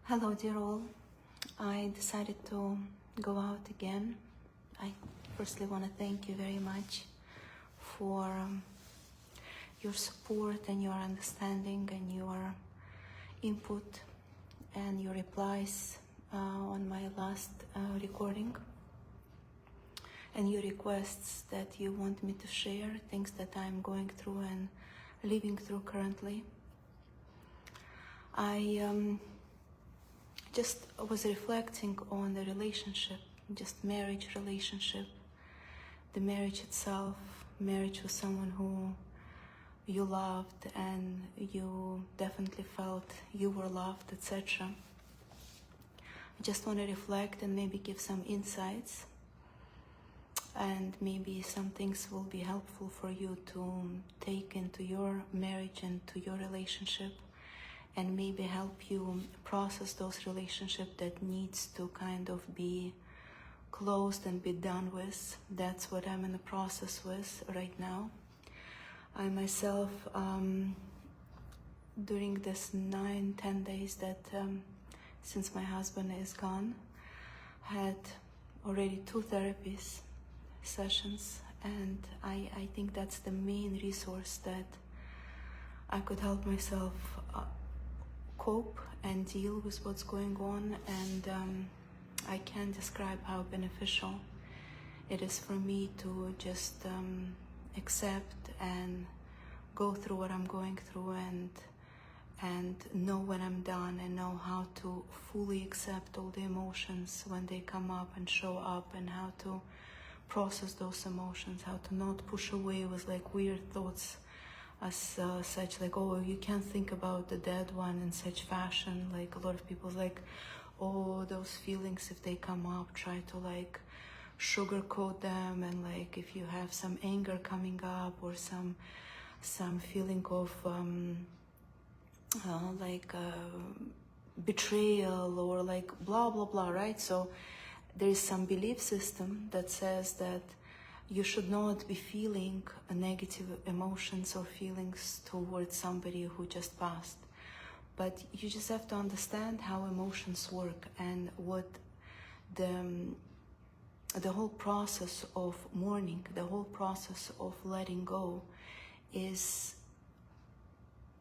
Hello, dear all. I decided to go out again. I firstly want to thank you very much for your support and your understanding and your input and your replies on my last recording, and your requests that you want me to share things that I'm going through and living through currently. I just was reflecting on the relationship, just marriage relationship, the marriage itself, marriage with someone who you loved and you definitely felt you were loved, etc. I just want to reflect and maybe give some insights, and maybe some things will be helpful for you to take into your marriage and to your relationship, and maybe help you process those relationships that needs to kind of be closed and be done with. That's what I'm in the process with right now. I myself, during this 9-10 days that since my husband is gone, had already 2 therapies sessions, and I think that's the main resource that I could help myself cope and deal with what's going on, and I can't describe how beneficial it is for me to just accept and go through what I'm going through, and know when I'm done, and know how to fully accept all the emotions when they come up and show up, and how to process those emotions, how to not push away with like weird thoughts as such, like, oh, you can't think about the dead one in such fashion. Like a lot of people like, oh, those feelings, if they come up, try to like sugarcoat them, and like if you have some anger coming up or some feeling of betrayal or like blah blah blah, right? So there is some belief system that says that you should not be feeling negative emotions or feelings towards somebody who just passed. But you just have to understand how emotions work, and what the whole process of mourning, the whole process of letting go is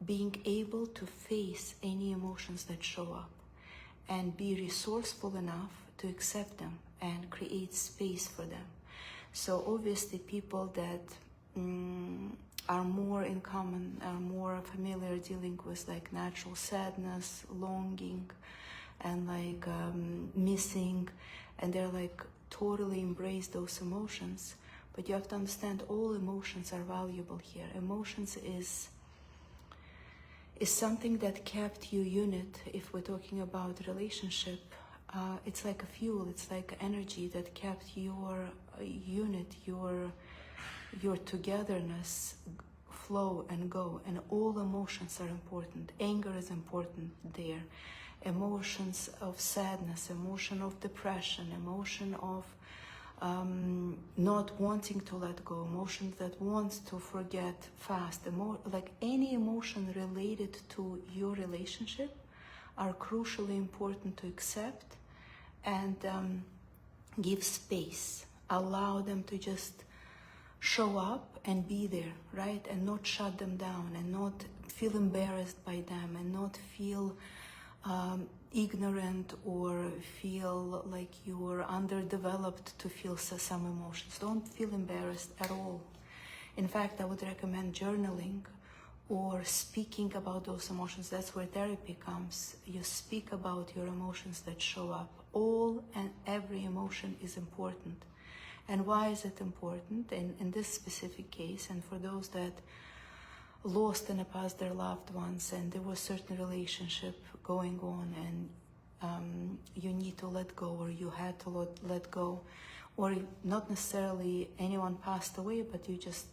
being able to face any emotions that show up and be resourceful enough to accept them and create space for them. So obviously people that are more in common, are more familiar dealing with like natural sadness, longing, and like missing, and they're like totally embrace those emotions. But you have to understand all emotions are valuable here. Emotions is something that kept you unit. If we're talking about relationship, it's like a fuel, it's like energy that kept your unit, your togetherness flow and go. And all emotions are important. Anger is important there. Emotions of sadness, emotion of depression, emotion of not wanting to let go, emotion that wants to forget fast, like any emotion related to your relationship are crucially important to accept and give space, allow them to just show up and be there, right? And not shut them down, and not feel embarrassed by them, and not feel ignorant or feel like you're underdeveloped to feel some emotions. Don't feel embarrassed at all. In fact, I would recommend journaling or speaking about those emotions. That's where therapy comes. You speak about your emotions that show up. All and every emotion is important. And why is it important in this specific case, and for those that lost in the past their loved ones, and there was certain relationship going on, and you need to let go, or you had to let go, or not necessarily anyone passed away, but you just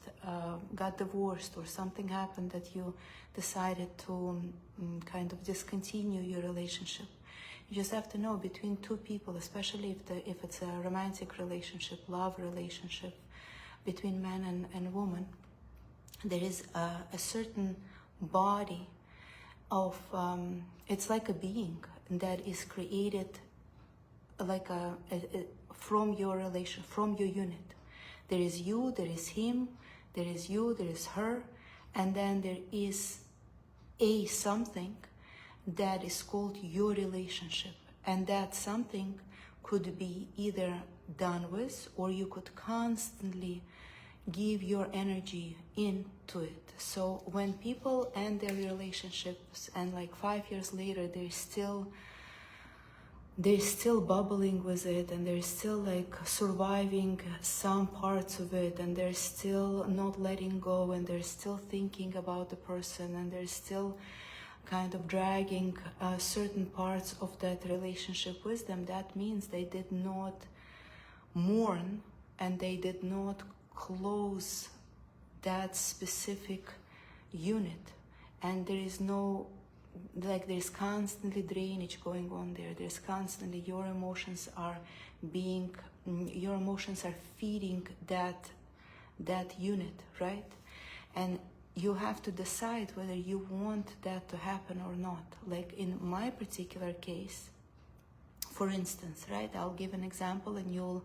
got divorced, or something happened that you decided to kind of discontinue your relationship. You just have to know, between 2 people, especially if it's a romantic relationship, love relationship between man and woman, there is a certain body of it's like a being that is created like from your relation, from your unit. There is you, there is him, there is you, there is her, and then there is a something that is called your relationship. And that something could be either done with, or you could constantly give your energy into it. So when people end their relationships and like 5 years later they're still bubbling with it, and they're still like surviving some parts of it, and they're still not letting go, and they're still thinking about the person, and they're still kind of dragging certain parts of that relationship with them, that means they did not mourn and they did not close that specific unit. And there is no, like, there's constantly drainage going on there. There's constantly, your emotions are feeding that unit, right? And you have to decide whether you want that to happen or not. Like in my particular case, for instance, right, I'll give an example and you'll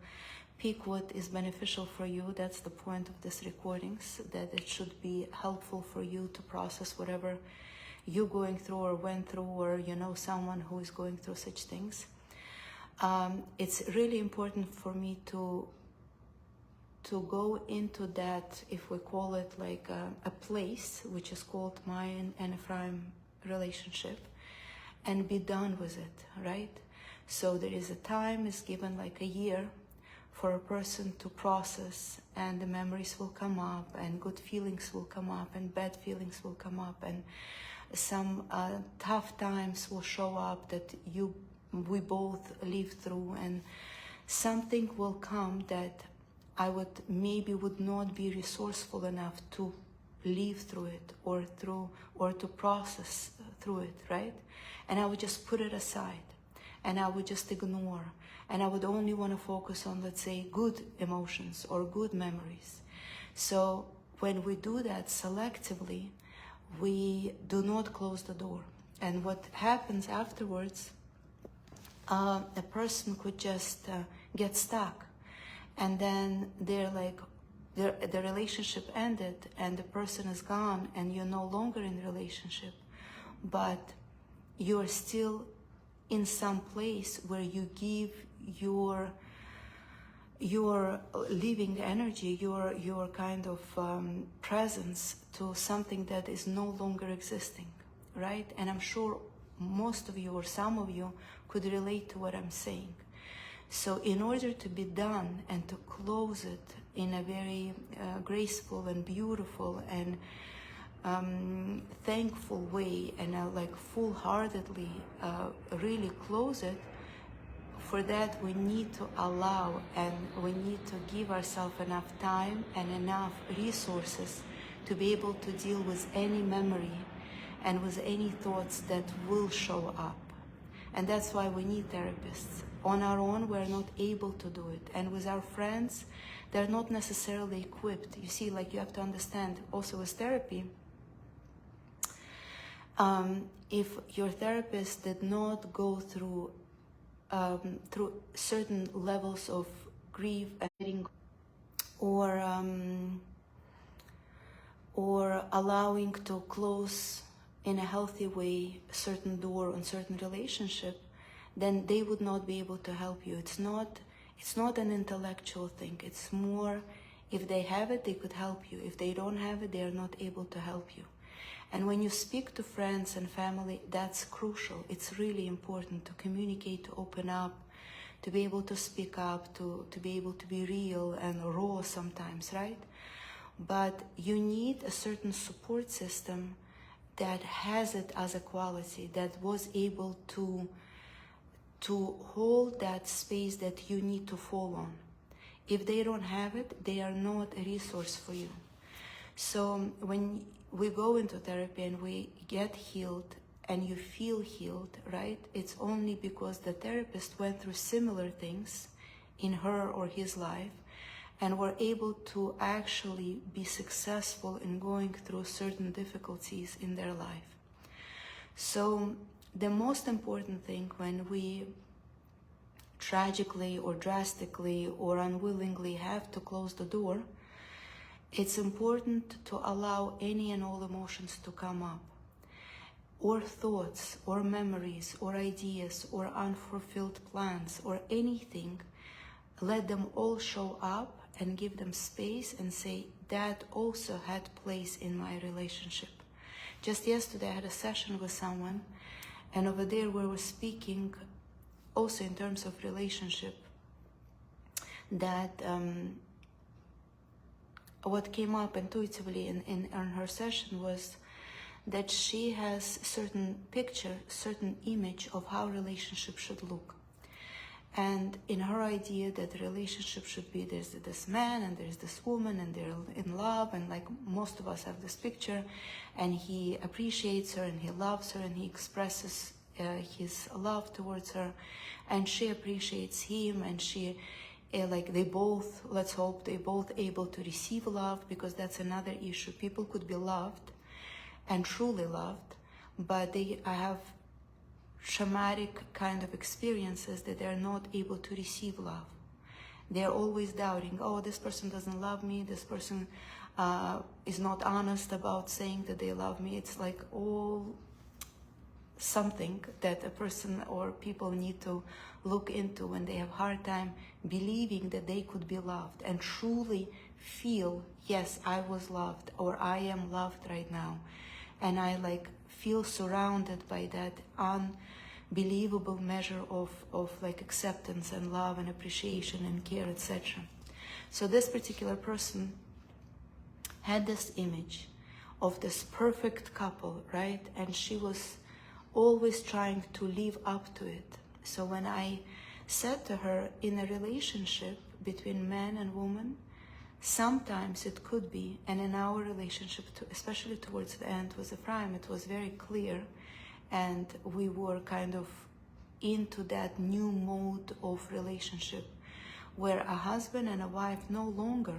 pick what is beneficial for you. That's the point of this recordings, that it should be helpful for you to process whatever you're going through or went through, or you know someone who is going through such things. It's really important for me to go into that, if we call it like a place, which is called my and Ephraim relationship, and be done with it, right? So there is a time is given, like a year, for a person to process, and the memories will come up, and good feelings will come up, and bad feelings will come up, and some tough times will show up that we both live through, and something will come that I would not be resourceful enough to live through it, or to process through it, right? And I would just put it aside, and I would just ignore, and I would only want to focus on, let's say, good emotions or good memories. So when we do that selectively, we do not close the door. And what happens afterwards, a person could just get stuck, and then they're like, the relationship ended and the person is gone, and you're no longer in the relationship, but you're still in some place where you give your living energy, your kind of presence to something that is no longer existing, right? And I'm sure most of you or some of you could relate to what I'm saying. So in order to be done and to close it in a very graceful and beautiful and thankful way, and like full-heartedly really close it, for that we need to allow, and we need to give ourselves enough time and enough resources to be able to deal with any memory and with any thoughts that will show up. And that's why we need therapists. On our own, we're not able to do it. And with our friends, they're not necessarily equipped. You see, like, you have to understand also with therapy, if your therapist did not go through certain levels of grief and or allowing to close in a healthy way a certain door on certain relationship, then they would not be able to help you. It's not an intellectual thing. It's more, if they have it, they could help you. If they don't have it, they are not able to help you. And when you speak to friends and family, that's crucial. It's really important to communicate, to open up, to be able to speak up, to be able to be real and raw sometimes, right? But you need a certain support system that has it as a quality, that was able to hold that space that you need to fall on. If they don't have it, they are not a resource for you. So when we go into therapy and we get healed and you feel healed, right? It's only because the therapist went through similar things in her or his life and were able to actually be successful in going through certain difficulties in their life. So the most important thing when we tragically or drastically or unwillingly have to close the door, it's important to allow any and all emotions to come up, or thoughts, or memories, or ideas, or unfulfilled plans, or anything. Let them all show up and give them space and say, that also had place in my relationship. Just yesterday I had a session with someone, and over there we were speaking also in terms of relationship, that what came up intuitively in her session was that she has certain picture, certain image of how relationship should look. And in her idea that the relationship should be, there's this man and there's this woman and they're in love, and like most of us have this picture, and he appreciates her and he loves her and he expresses his love towards her, and she appreciates him, and she like they both, let's hope they both able to receive love, because that's another issue. People could be loved and truly loved, but I have traumatic kind of experiences that they're not able to receive love. They're always doubting, oh, this person doesn't love me, this person is not honest about saying that they love me. It's like all something that a person or people need to look into when they have hard time believing that they could be loved and truly feel, yes, I was loved, or I am loved right now, and I like feel surrounded by that unbelievable measure of like acceptance and love and appreciation and care, etc. So this particular person had this image of this perfect couple, right? And she was always trying to live up to it. So when I said to her, in a relationship between man and woman, sometimes it could be, and in our relationship, especially towards the end with Ephraim, it was very clear, and we were kind of into that new mode of relationship where a husband and a wife no longer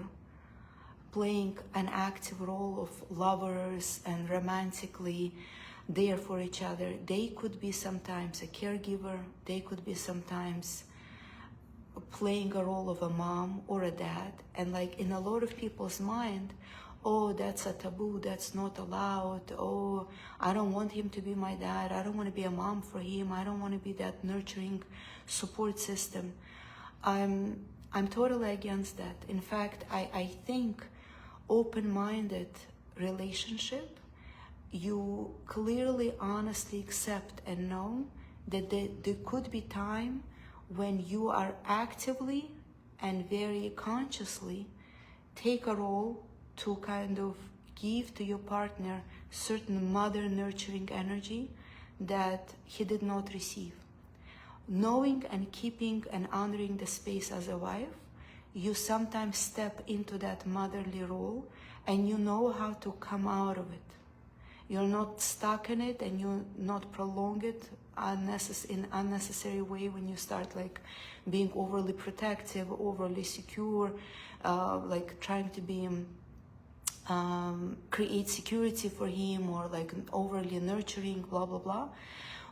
playing an active role of lovers and romantically there for each other. They could be sometimes a caregiver, they could be sometimes playing a role of a mom or a dad. And like in a lot of people's mind, oh, that's a taboo, that's not allowed, oh, I don't want him to be my dad, I don't want to be a mom for him, I don't want to be that nurturing support system. I'm totally against that. In fact, I think open-minded relationship, you clearly, honestly accept and know that there could be time when you are actively and very consciously take a role to kind of give to your partner certain mother nurturing energy that he did not receive. Knowing and keeping and honoring the space as a wife, you sometimes step into that motherly role and you know how to come out of it. You're not stuck in it and you not prolong it in unnecessary way when you start like being overly protective, overly secure, like trying to be create security for him, or like overly nurturing, blah blah blah.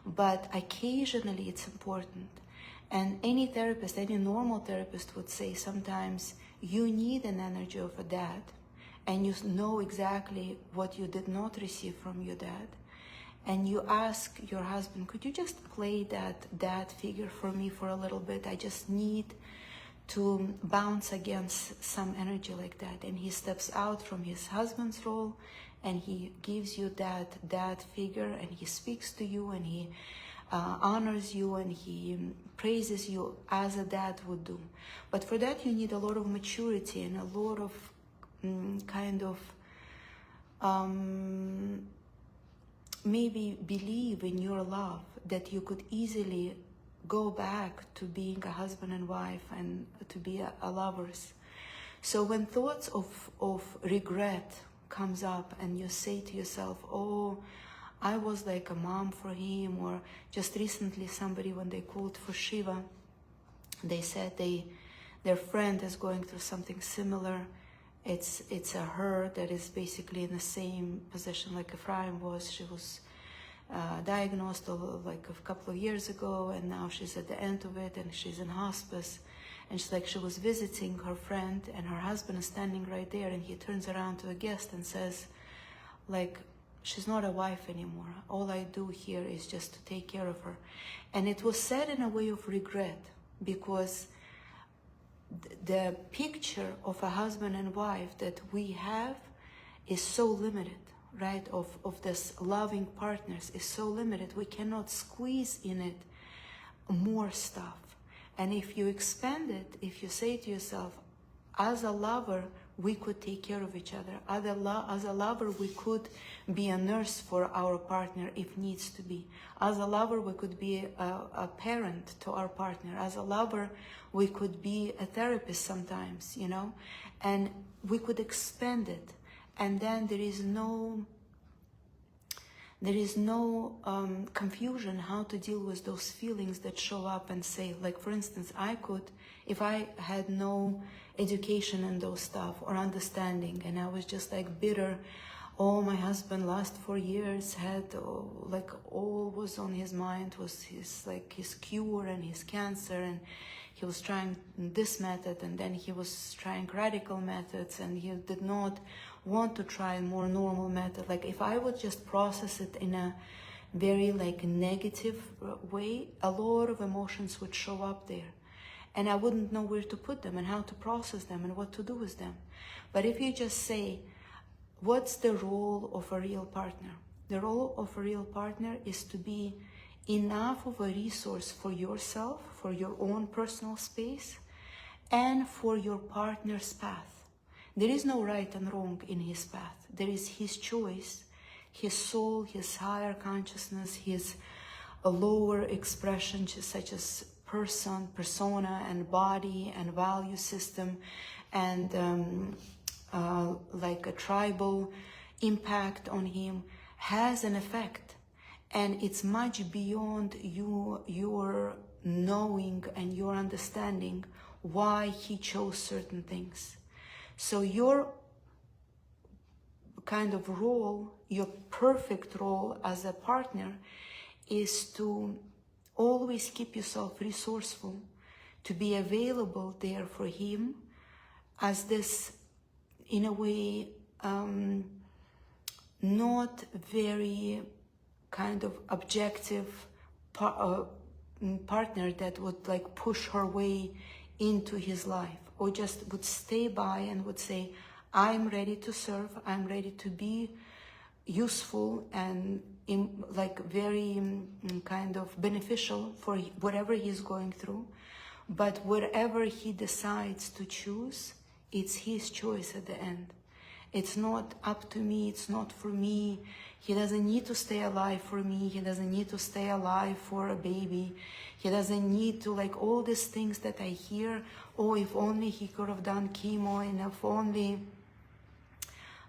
But occasionally it's important, and any therapist, any normal therapist would say sometimes you need an energy of a dad, and you know exactly what you did not receive from your dad, and you ask your husband, could you just play that dad figure for me for a little bit? I just need to bounce against some energy like that. And he steps out from his husband's role and he gives you that dad figure, and he speaks to you, and he honors you, and he praises you as a dad would do. But for that you need a lot of maturity and a lot of kind of maybe believe in your love, that you could easily go back to being a husband and wife and to be a lovers. So when thoughts of regret comes up and you say to yourself, oh, I was like a mom for him, or just recently somebody, when they called for Shiva, they said their friend is going through something similar. It's a her that is basically in the same position like Ephraim was. She was diagnosed like a couple of years ago, and now she's at the end of it, and she's in hospice. And she's like, she was visiting her friend, and her husband is standing right there, and he turns around to a guest and says, like, she's not a wife anymore. All I do here is just to take care of her. And it was said in a way of regret, because the picture of a husband and wife that we have is so limited, right? Of this loving partners is so limited. We cannot squeeze in it more stuff. And if you expand it, if you say to yourself, as a lover, we could take care of each other. As a lover, we could be a nurse for our partner if needs to be. As a lover, we could be a parent to our partner. As a lover, we could be a therapist sometimes, you know, and we could expand it. And then there is no confusion how to deal with those feelings that show up and say, like, for instance, I could, if I had no education in those stuff or understanding, and I was just like bitter, oh, my husband last 4 years had like all was on his mind was his cure and his cancer, and he was trying this method, and then he was trying radical methods, and he did not want to try a more normal method. Like, if I would just process it in a very like negative way, a lot of emotions would show up there, and I wouldn't know where to put them and how to process them and what to do with them. But if you just say, what's the role of a real partner? The role of a real partner is to be enough of a resource for yourself, for your own personal space, and for your partner's path. There is no right and wrong in his path. There is his choice, his soul, his higher consciousness, his lower expression, such as persona and body and value system, and like a tribal impact on him has an effect. And it's much beyond your knowing and your understanding why he chose certain things. So your kind of role, your perfect role as a partner, is to always keep yourself resourceful, to be available there for him as this, in a way, not very kind of objective partner that would like push her way into his life, or just would stay by and would say, I'm ready to serve, I'm ready to be useful and like very kind of beneficial for whatever he's going through. But whatever he decides to choose, it's his choice at the end. It's not up to me, it's not for me. He doesn't need to stay alive for me. He doesn't need to stay alive for a baby. He doesn't need to, like, all these things that I hear. Oh, if only he could have done chemo, and if only,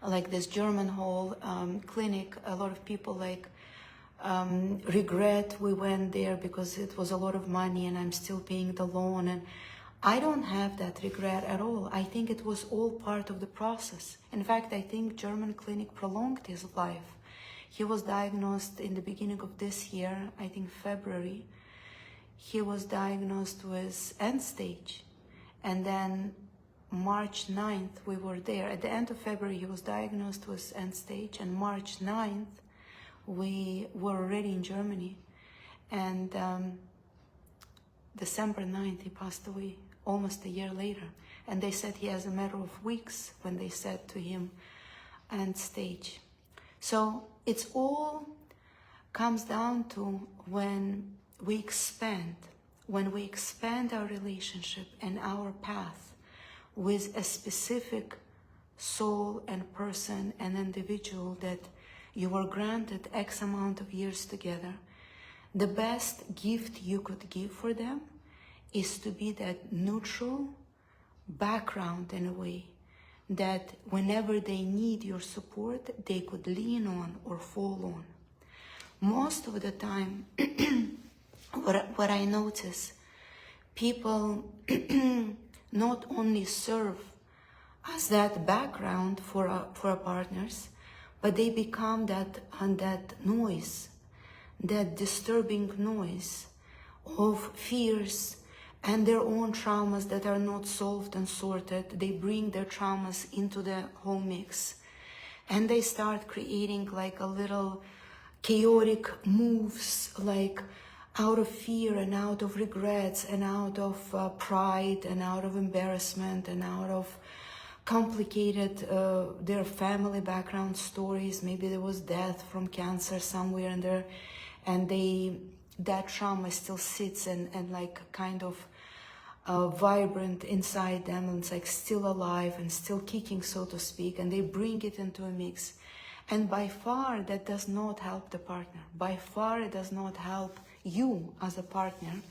like this German whole clinic, a lot of people like regret we went there because it was a lot of money and I'm still paying the loan. And I don't have that regret at all. I think it was all part of the process. In fact, I think German clinic prolonged his life. He was diagnosed in the beginning of this year, I think February. He was diagnosed with end stage. And then March 9th, we were there. At the end of February, he was diagnosed with end stage. And March 9th, we were already in Germany. And December 9th, he passed away, almost a year later. And they said he has a matter of weeks when they said to him, end stage. So it's all comes down to when we expand our relationship and our path with a specific soul and person and individual that you were granted X amount of years together. The best gift you could give for them is to be that neutral background in a way, that whenever they need your support, they could lean on or fall on. Most of the time, what I notice, people not only serve as that background for our partners, but they become that noise, that disturbing noise of fears and their own traumas that are not solved and sorted. They bring their traumas into the whole mix, and they start creating like a little chaotic moves, like out of fear and out of regrets and out of pride and out of embarrassment and out of complicated their family background stories. Maybe there was death from cancer somewhere in there, and that trauma still sits and like kind of vibrant inside them, and it's like still alive and still kicking, so to speak, and they bring it into a mix. And by far that does not help the partner. By far it does not help you as a partner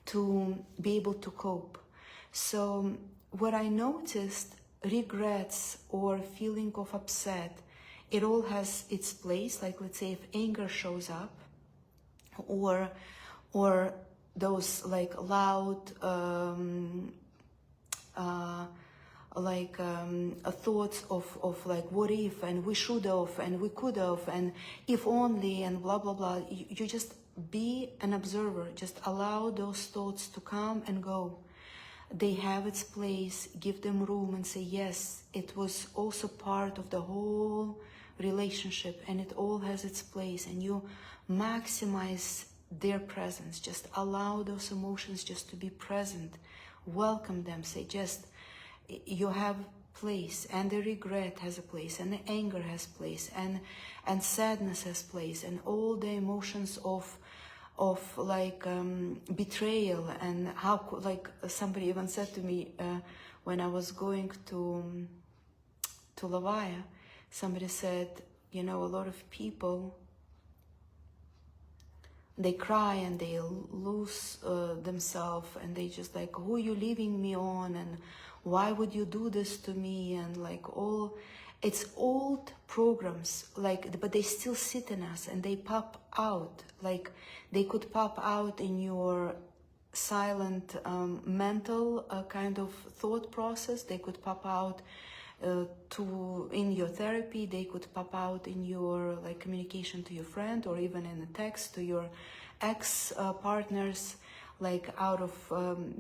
to be able to cope. So what I noticed, regrets or feeling of upset, it all has its place. Like, let's say if anger shows up, or those like loud thoughts of like what if, and we should have, and we could have, and if only, and blah blah blah. You just be an observer. Just allow those thoughts to come and go. They have its place. Give them room and say, yes, it was also part of the whole relationship, and it all has its place, and you maximize their presence. Just allow those emotions just to be present. Welcome them. Say, just, you have place, and the regret has a place, and the anger has place, and sadness has place, and all the emotions of like betrayal. And how, like somebody even said to me when I was going to Lavaya, somebody said, you know, a lot of people, they cry and they lose themselves, and they just like, who are you leaving me on, and why would you do this to me, and like all, it's old programs, like, but they still sit in us, and they pop out. Like, they could pop out in your silent mental kind of thought process. They could pop out in your therapy. They could pop out in your like communication to your friend, or even in a text to your ex partners, like out of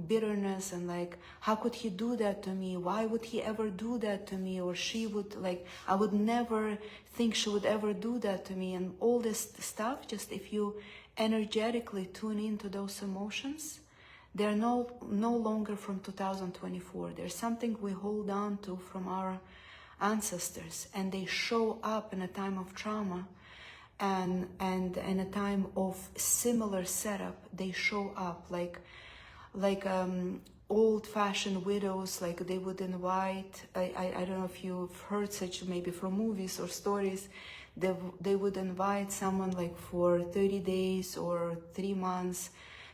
bitterness, and like, how could he do that to me? Why would he ever do that to me? Or she would, like, I would never think she would ever do that to me. And all this stuff, just if you energetically tune into those emotions, they're no longer from 2024. There's something we hold on to from our ancestors, and they show up in a time of trauma, and in a time of similar setup. They show up like old-fashioned widows. Like, they would invite, I don't know if you've heard such, maybe from movies or stories, they would invite someone like for 30 days or 3 months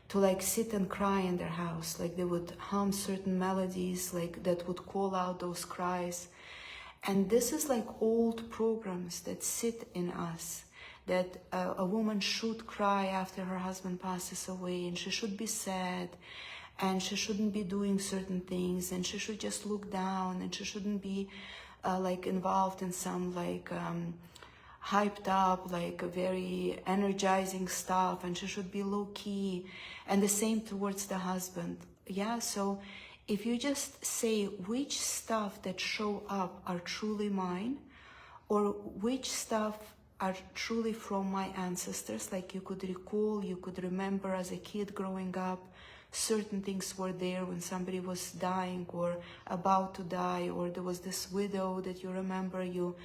to like sit and cry in their house. Like, they would hum certain melodies like that would call out those cries. And this is like old programs that sit in us, that a woman should cry after her husband passes away, and she should be sad, and she shouldn't be doing certain things, and she should just look down, and she shouldn't be like involved in some like hyped up, like very energizing stuff, and she should be low-key, and the same towards the husband. Yeah, so if you just say which stuff that show up are truly mine, or which stuff are truly from my ancestors, like you could recall, you could remember as a kid growing up, certain things were there when somebody was dying or about to die, or there was this widow that you remember, you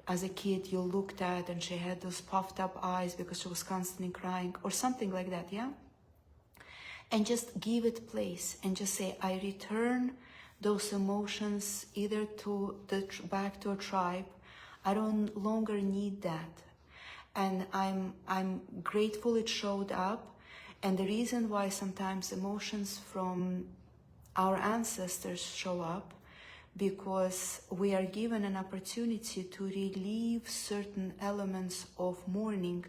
as a kid you looked at and she had those puffed up eyes because she was constantly crying, or something like that. Yeah, and just give it place, and just say, I return those emotions either to back to a tribe. I don't longer need that, and I'm grateful it showed up. And the reason why sometimes emotions from our ancestors show up, because we are given an opportunity to relieve certain elements of mourning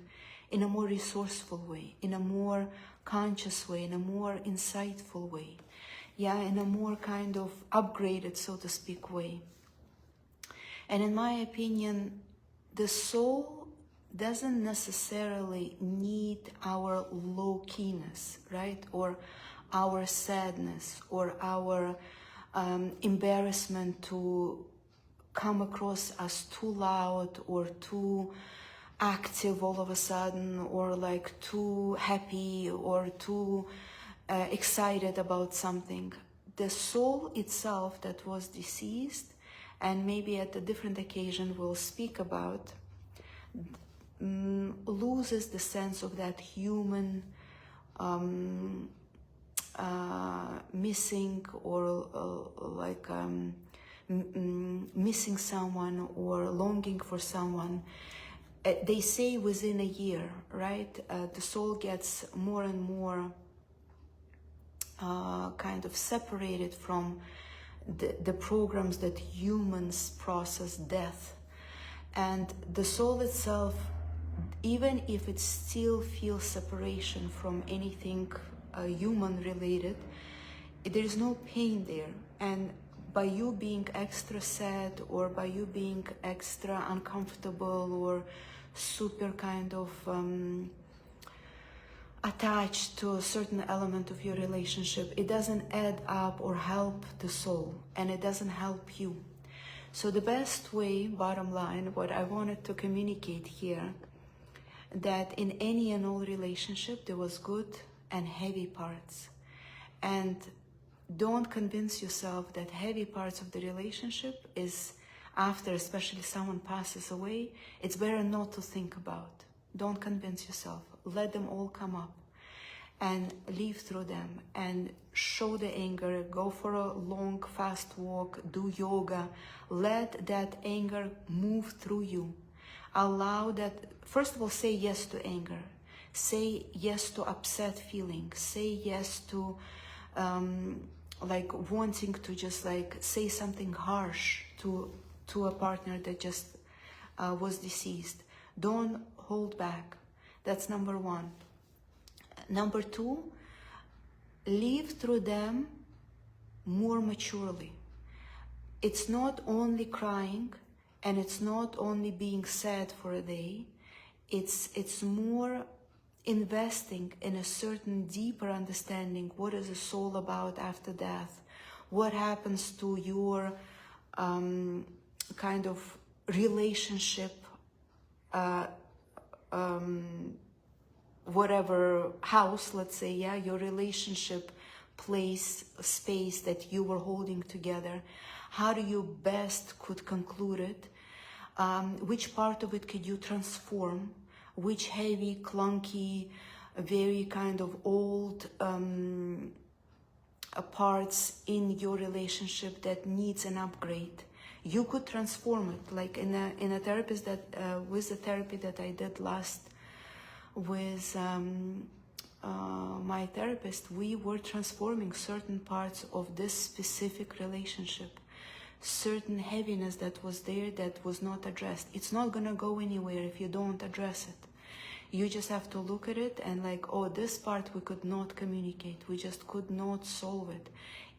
in a more resourceful way, in a more conscious way, in a more insightful way, yeah, in a more kind of upgraded, so to speak, way. And in my opinion, the soul doesn't necessarily need our low keyness, right? Or our sadness or our embarrassment to come across as too loud or too active all of a sudden, or like too happy or too excited about something. The soul itself that was deceased, and maybe at a different occasion we'll speak about, loses the sense of that human missing, or missing someone or longing for someone. They say within a year, right? The soul gets more and more kind of separated from the programs that humans process death. And the soul itself, even if it still feels separation from anything human related, there is no pain there. And by you being extra sad, or by you being extra uncomfortable, or super kind of attached to a certain element of your relationship, it doesn't add up or help the soul, and it doesn't help you. So the best way, bottom line, what I wanted to communicate here, that in any and all relationship there was good and heavy parts. And don't convince yourself that heavy parts of the relationship is after, especially someone passes away, it's better not to think about. Don't convince yourself. Let them all come up and live through them and show the anger. Go for a long, fast walk, do yoga. Let that anger move through you. Allow that, first of all, say yes to anger. Say yes to upset feelings. Say yes to like wanting to just like say something harsh to a partner that just was deceased. Don't hold back. That's number one. Number two, live through them more maturely. It's not only crying, and it's not only being sad for a day. It's more investing in a certain deeper understanding. What is a soul about after death? What happens to your kind of relationship, whatever house, let's say, yeah, your relationship place, space that you were holding together. How do you best could conclude it? Which part of it could you transform? Which heavy, clunky, very kind of old parts in your relationship that needs an upgrade? You could transform it, like in a therapist that with the therapy that I did last with my therapist, we were transforming certain parts of this specific relationship, certain heaviness that was there that was not addressed. It's not gonna go anywhere if you don't address it. You just have to look at it and like, oh, this part we could not communicate. We just could not solve it.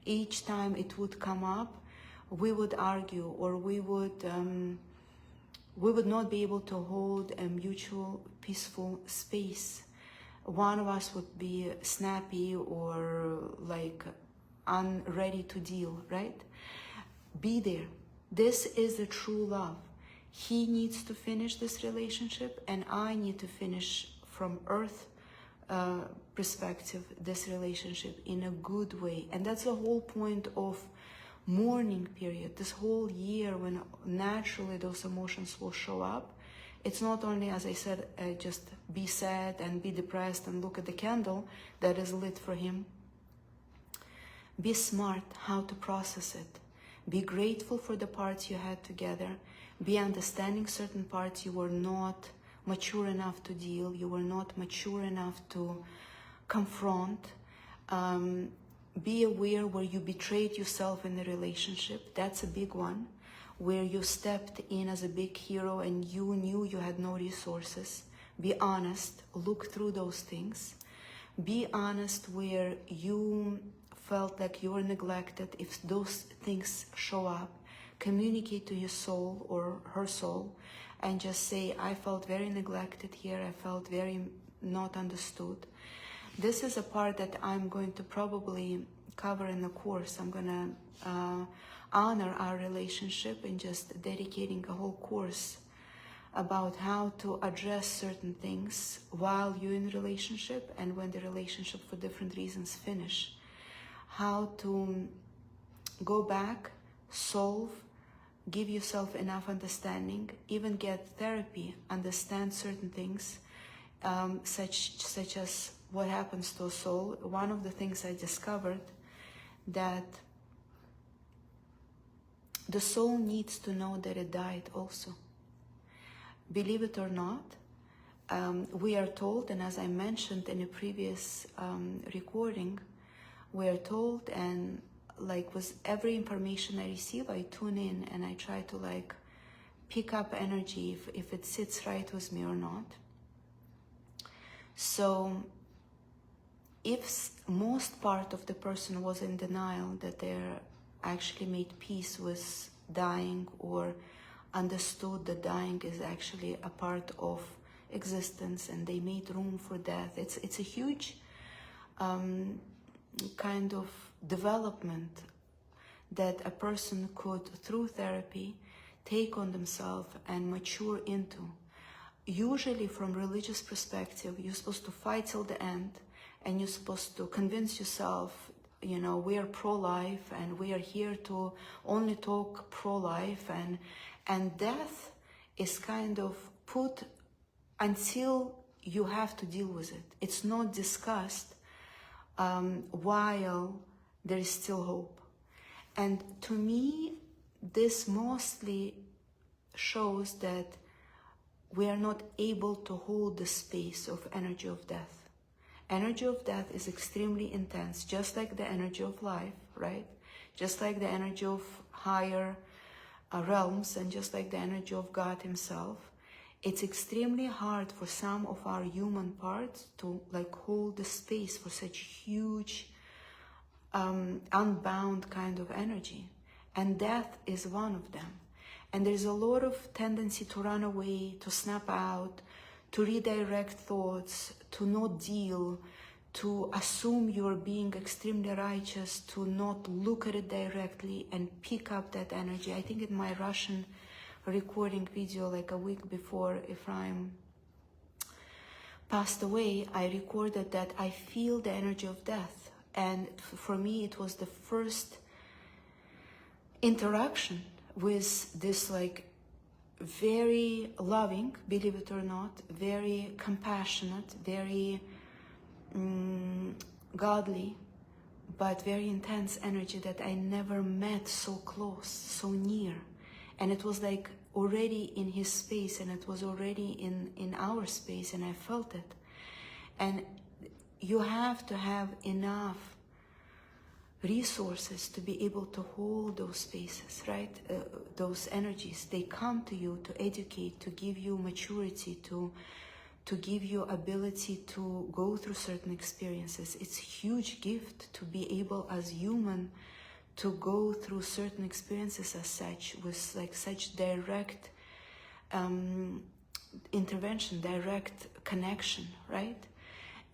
Each time it would come up, we would argue, or we would not be able to hold a mutual peaceful space. One of us would be snappy or like unready to deal, right? Be there. This is the true love. He needs to finish this relationship, and I need to finish from earth perspective this relationship in a good way. And that's the whole point of mourning period, this whole year, when naturally those emotions will show up. It's not only, as I said, just be sad and be depressed and look at the candle that is lit for him. Be smart how to process it. Be grateful for the parts you had together. Be understanding certain parts you were not mature enough to deal, you were not mature enough to confront. Be aware where you betrayed yourself in the relationship. That's a big one. Where you stepped in as a big hero and you knew you had no resources. Be honest. Look through those things. Be honest where you felt like you were neglected. If those things show up, communicate to your soul or her soul and just say, I felt very neglected here, I felt very not understood. This is a part that I'm going to probably cover in the course. I'm going to honor our relationship in just dedicating a whole course about how to address certain things while you're in a relationship and when the relationship for different reasons finish. How to go back, solve, give yourself enough understanding, even get therapy, understand certain things, such as what happens to a soul. One of the things I discovered, that the soul needs to know that it died also. Believe it or not, we are told, and as I mentioned in a previous recording, we are told, and like with every information I receive, I tune in and I try to like pick up energy if it sits right with me or not. So if most part of the person was in denial that they're actually made peace with dying, or understood that dying is actually a part of existence and they made room for death, it's a huge kind of development that a person could, through therapy, take on themselves and mature into. Usually from religious perspective, you're supposed to fight till the end, and you're supposed to convince yourself, you know, we are pro-life and we are here to only talk pro-life, and death is kind of put until you have to deal with it. It's not discussed while there is still hope. And to me, this mostly shows that we are not able to hold the space of energy of death. Energy of death is extremely intense, just like the energy of life, right? Just like the energy of higher realms, and just like the energy of God himself. It's extremely hard for some of our human parts to like hold the space for such huge, unbound kind of energy. And death is one of them. And there's a lot of tendency to run away, to snap out, to redirect thoughts, to not deal, to assume you're being extremely righteous, to not look at it directly and pick up that energy. I think in my Russian recording video, like a week before Ephraim passed away, I recorded that I feel the energy of death. And for me, it was the first interaction with this like very loving, believe it or not, very compassionate, very godly, but very intense energy that I never met so close, so near. And it was like already in his space, and it was already in our space, and I felt it. And you have to have enough resources to be able to hold those spaces, right? Those energies, they come to you to educate, to give you maturity, to give you ability to go through certain experiences. It's a huge gift to be able as human to go through certain experiences as such, with like such direct intervention, direct connection, right?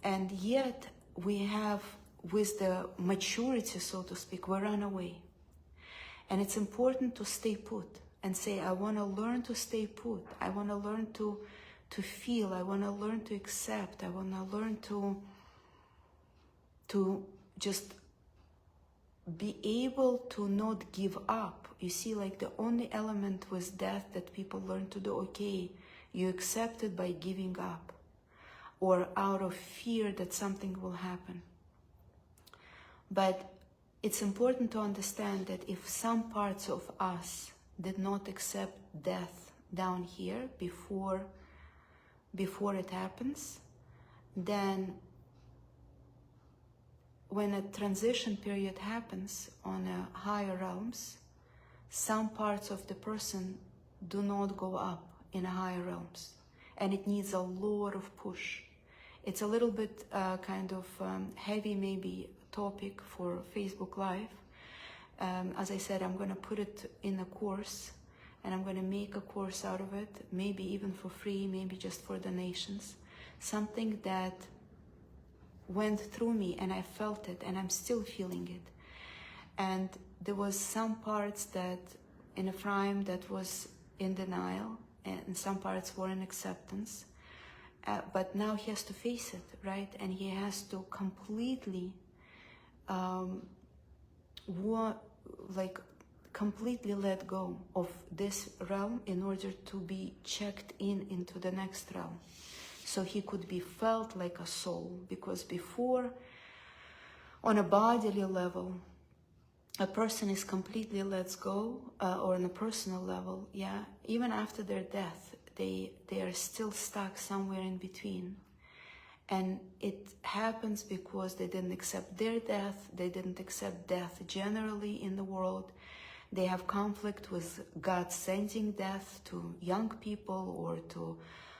And yet we have, with the maturity, so to speak, we run away. And it's important to stay put and say, I want to learn to stay put. I want to learn to feel. I want to learn to accept. I want to learn to just be able to not give up. You see, like the only element with death that people learn to do, okay, you accept it by giving up, or out of fear that something will happen. But it's important to understand that if some parts of us did not accept death down here before it happens, then when a transition period happens on a higher realms, some parts of the person do not go up in higher realms, and it needs a lot of push. It's a little bit kind of heavy maybe topic for Facebook Live. As I said, I'm going to put it in a course, and I'm going to make a course out of it, maybe even for free, maybe just for donations. Something that went through me and I felt it and I'm still feeling it. And there was some parts that in Ephraim that was in denial, and some parts were in acceptance. But now he has to face it, right? And he has to completely, completely let go of this realm in order to be checked into the next realm. So he could be felt like a soul, because before, on a bodily level, a person is completely let go, or on a personal level, yeah, even after their death, they are still stuck somewhere in between. And it happens because they didn't accept their death, they didn't accept death generally in the world. They have conflict with God sending death to young people, or to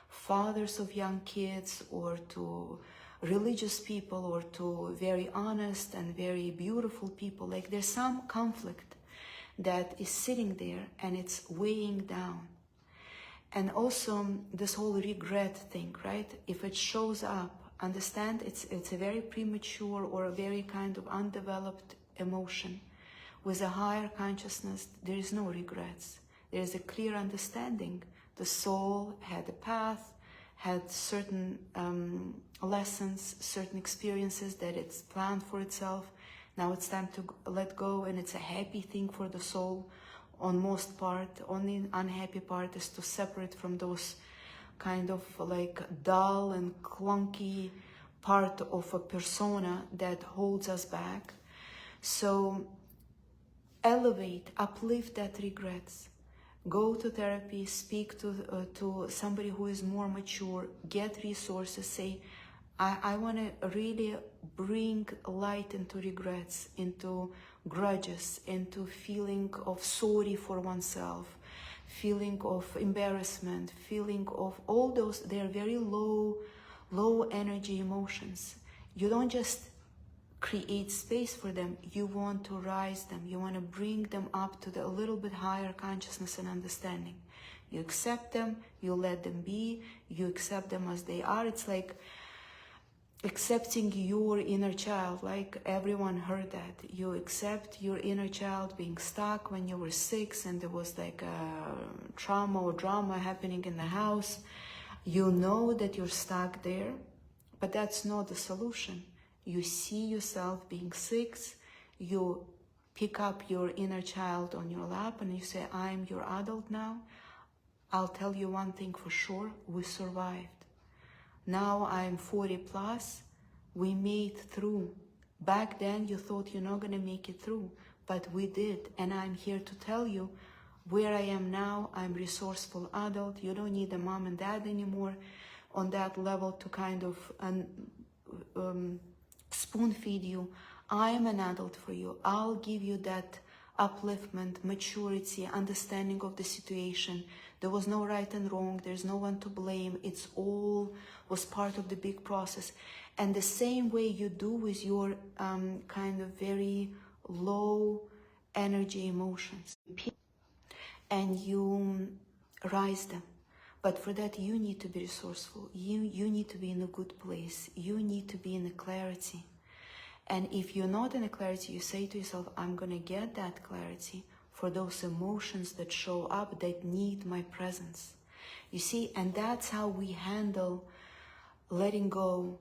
fathers of young kids, or to religious people, or to very honest and very beautiful people. Like, there's some conflict that is sitting there and it's weighing down. And also this whole regret thing, right? If it shows up, understand it's a very premature or a very kind of undeveloped emotion. With a higher consciousness, there is no regrets. There is a clear understanding. The soul had a path, had certain lessons, certain experiences that it's planned for itself. Now it's time to let go, and it's a happy thing for the soul on most part. Only unhappy part is to separate from those kind of like dull and clunky part of a persona that holds us back. So elevate, uplift that regrets. Go to therapy, speak to somebody who is more mature, get resources, say, I want to really bring light into regrets, into grudges, into feeling of sorry for oneself, feeling of embarrassment, feeling of all those. They're very low energy emotions. You don't just create space for them, you want to rise them, you want to bring them up to a little bit higher consciousness and understanding. You accept them, you let them be, you accept them as they are. It's like accepting your inner child, like everyone heard that. You accept your inner child being stuck when you were 6 and there was like a trauma or drama happening in the house. You know that you're stuck there, but that's not the solution. You see yourself being 6, you pick up your inner child on your lap and you say, I'm your adult now. I'll tell you one thing for sure, we survived. Now I'm 40 plus, we made through. Back then you thought you're not gonna make it through, but we did. And I'm here to tell you where I am now. I'm resourceful adult. You don't need a mom and dad anymore on that level to kind of spoon feed you. I am an adult for you. I'll give you that upliftment, maturity, understanding of the situation. There was no right and wrong. There's no one to blame. It's all was part of the big process. And the same way you do with your kind of very low energy emotions. And you rise them. But for that, you need to be resourceful. You need to be in a good place. You need to be in a clarity. And if you're not in a clarity, you say to yourself, I'm going to get that clarity for those emotions that show up that need my presence. You see, and that's how we handle letting go.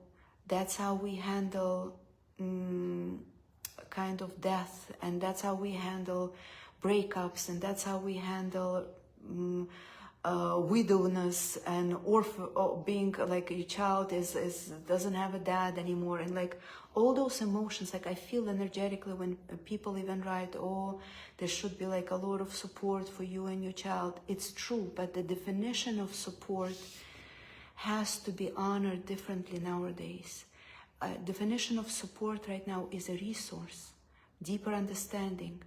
That's how we handle kind of death. And that's how we handle breakups. And that's how we handle widowedness and being like your child doesn't have a dad anymore, and like all those emotions. Like I feel energetically when people even write, oh, there should be like a lot of support for you and your child. It's true, but the definition of support has to be honored differently nowadays. Definition of support right now is a resource, deeper understanding,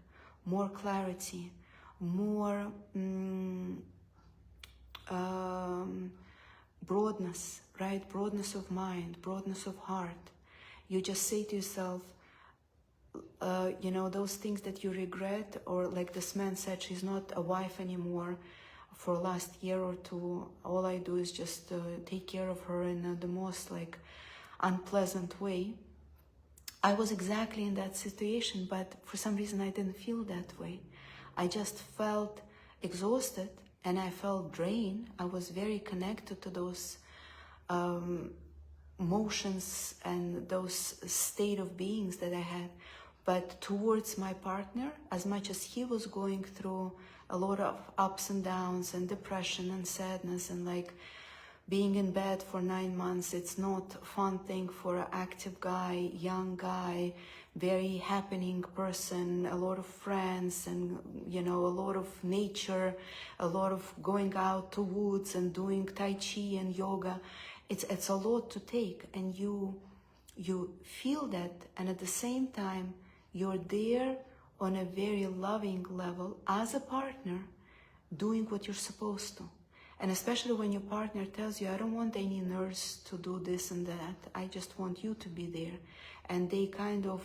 more clarity, more broadness, right? Broadness of mind, broadness of heart. You just say to yourself, you know, those things that you regret, or like this man said, she's not a wife anymore for last year or two. All I do is just take care of her in the most like unpleasant way. I was exactly in that situation, but for some reason I didn't feel that way. I just felt exhausted and I felt drained. I was very connected to those emotions and those state of beings that I had. But towards my partner, as much as he was going through a lot of ups and downs and depression and sadness and like being in bed for 9 months, it's not a fun thing for an active guy, young guy, very happening person, a lot of friends and, you know, a lot of nature, a lot of going out to woods and doing Tai Chi and yoga. It's a lot to take, and you feel that, and at the same time, you're there on a very loving level as a partner, doing what you're supposed to. And especially when your partner tells you, I don't want any nurse to do this and that, I just want you to be there. And they kind of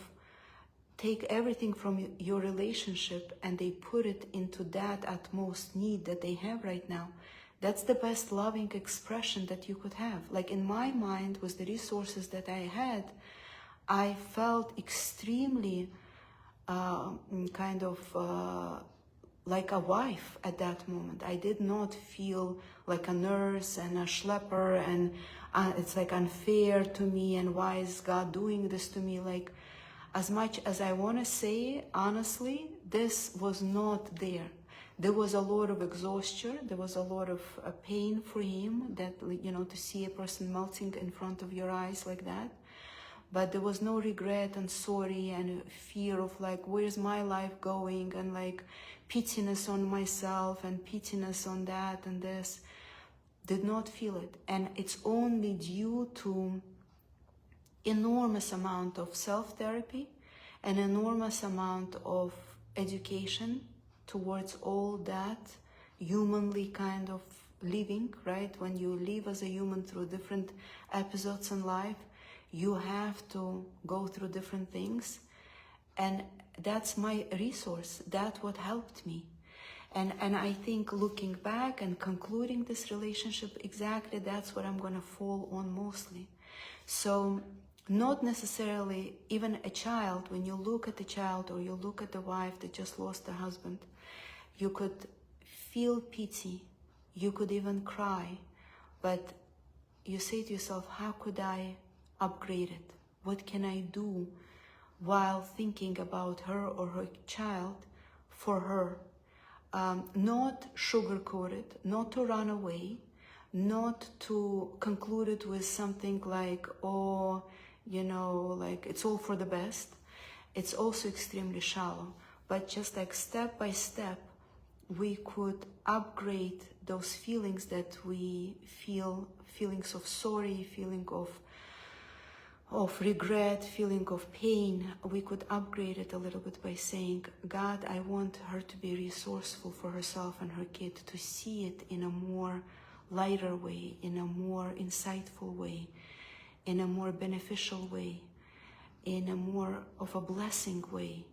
take everything from your relationship and they put it into that utmost need that they have right now. That's the best loving expression that you could have. Like in my mind, with the resources that I had, I felt extremely like a wife at that moment. I did not feel like a nurse and a schlepper, and it's like unfair to me, and why is God doing this to me? Like, as much as I want to say, honestly, this was not there. There was a lot of exhaustion, there was a lot of pain for him, that, you know, to see a person melting in front of your eyes like that. But there was no regret and sorry and fear of like, where's my life going, and like pityness on myself and pityness on that and this. Did not feel it. And it's only due to enormous amount of self-therapy, an enormous amount of education towards all that humanly kind of living, right? When you live as a human through different episodes in life, you have to go through different things. And that's my resource. That's what helped me. And I think looking back and concluding this relationship, exactly that's what I'm going to fall on mostly. So not necessarily even a child, when you look at a child or you look at the wife that just lost a husband, you could feel pity, you could even cry, but you say to yourself, how could I upgrade it? What can I do while thinking about her or her child for her? Not sugarcoat it, not to run away, not to conclude it with something like, oh, you know, like it's all for the best. It's also extremely shallow, but just like step by step, we could upgrade those feelings that we feel, feelings of sorry, feeling of regret, feeling of pain. We could upgrade it a little bit by saying, God, I want her to be resourceful for herself and her kid, to see it in a more lighter way, in a more insightful way, in a more beneficial way, in a more of a blessing way.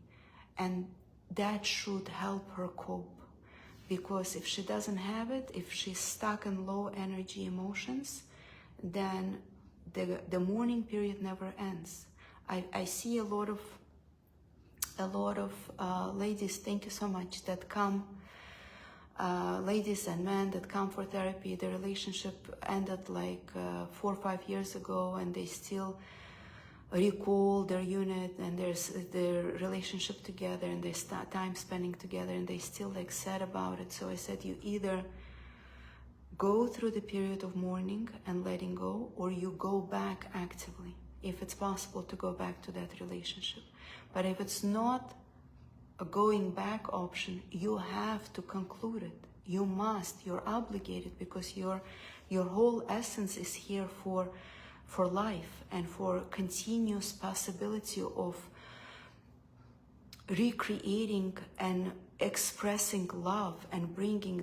And that should help her cope. Because if she doesn't have it, if she's stuck in low energy emotions, then the mourning period never ends. I see a lot of ladies, thank you so much, that come, ladies and men that come for therapy. The relationship ended like 4 or 5 years ago, and they still recall their unit and their relationship together, and their time spending together, and they still like sad about it. So I said, you either go through the period of mourning and letting go, or you go back actively, if it's possible to go back to that relationship. But if it's not a going back option, you have to conclude it. You must, you're obligated, because your whole essence is here for life and for continuous possibility of recreating and expressing love and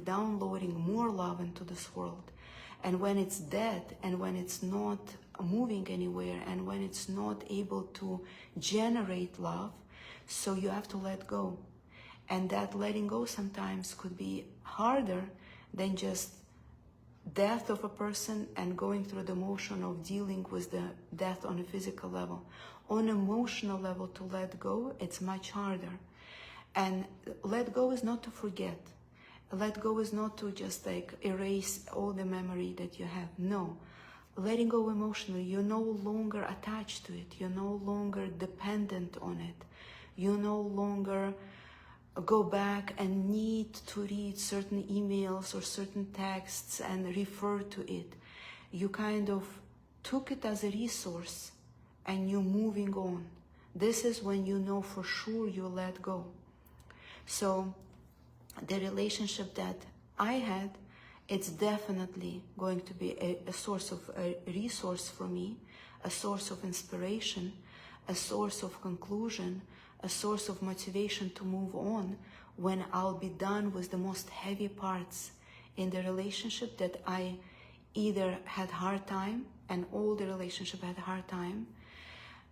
downloading more love into this world. And when it's dead, and when it's not moving anywhere, and when it's not able to generate love, So you have to let go. And that letting go sometimes could be harder than just death of a person and going through the motion of dealing with the death on a physical level. On an emotional level, to let go, it's much harder. And let go is not to forget. Let go is not to just like erase all the memory that you have. No. Letting go emotionally, you're no longer attached to it. You're no longer dependent on it. You no longer go back and need to read certain emails or certain texts and refer to it. You kind of took it as a resource and you're moving on. This is when you know for sure you let go. So the relationship that I had, it's definitely going to be a source of a resource for me, a source of inspiration, a source of conclusion, a source of motivation to move on when I'll be done with the most heavy parts in the relationship that I either had hard time, and all the relationship had a hard time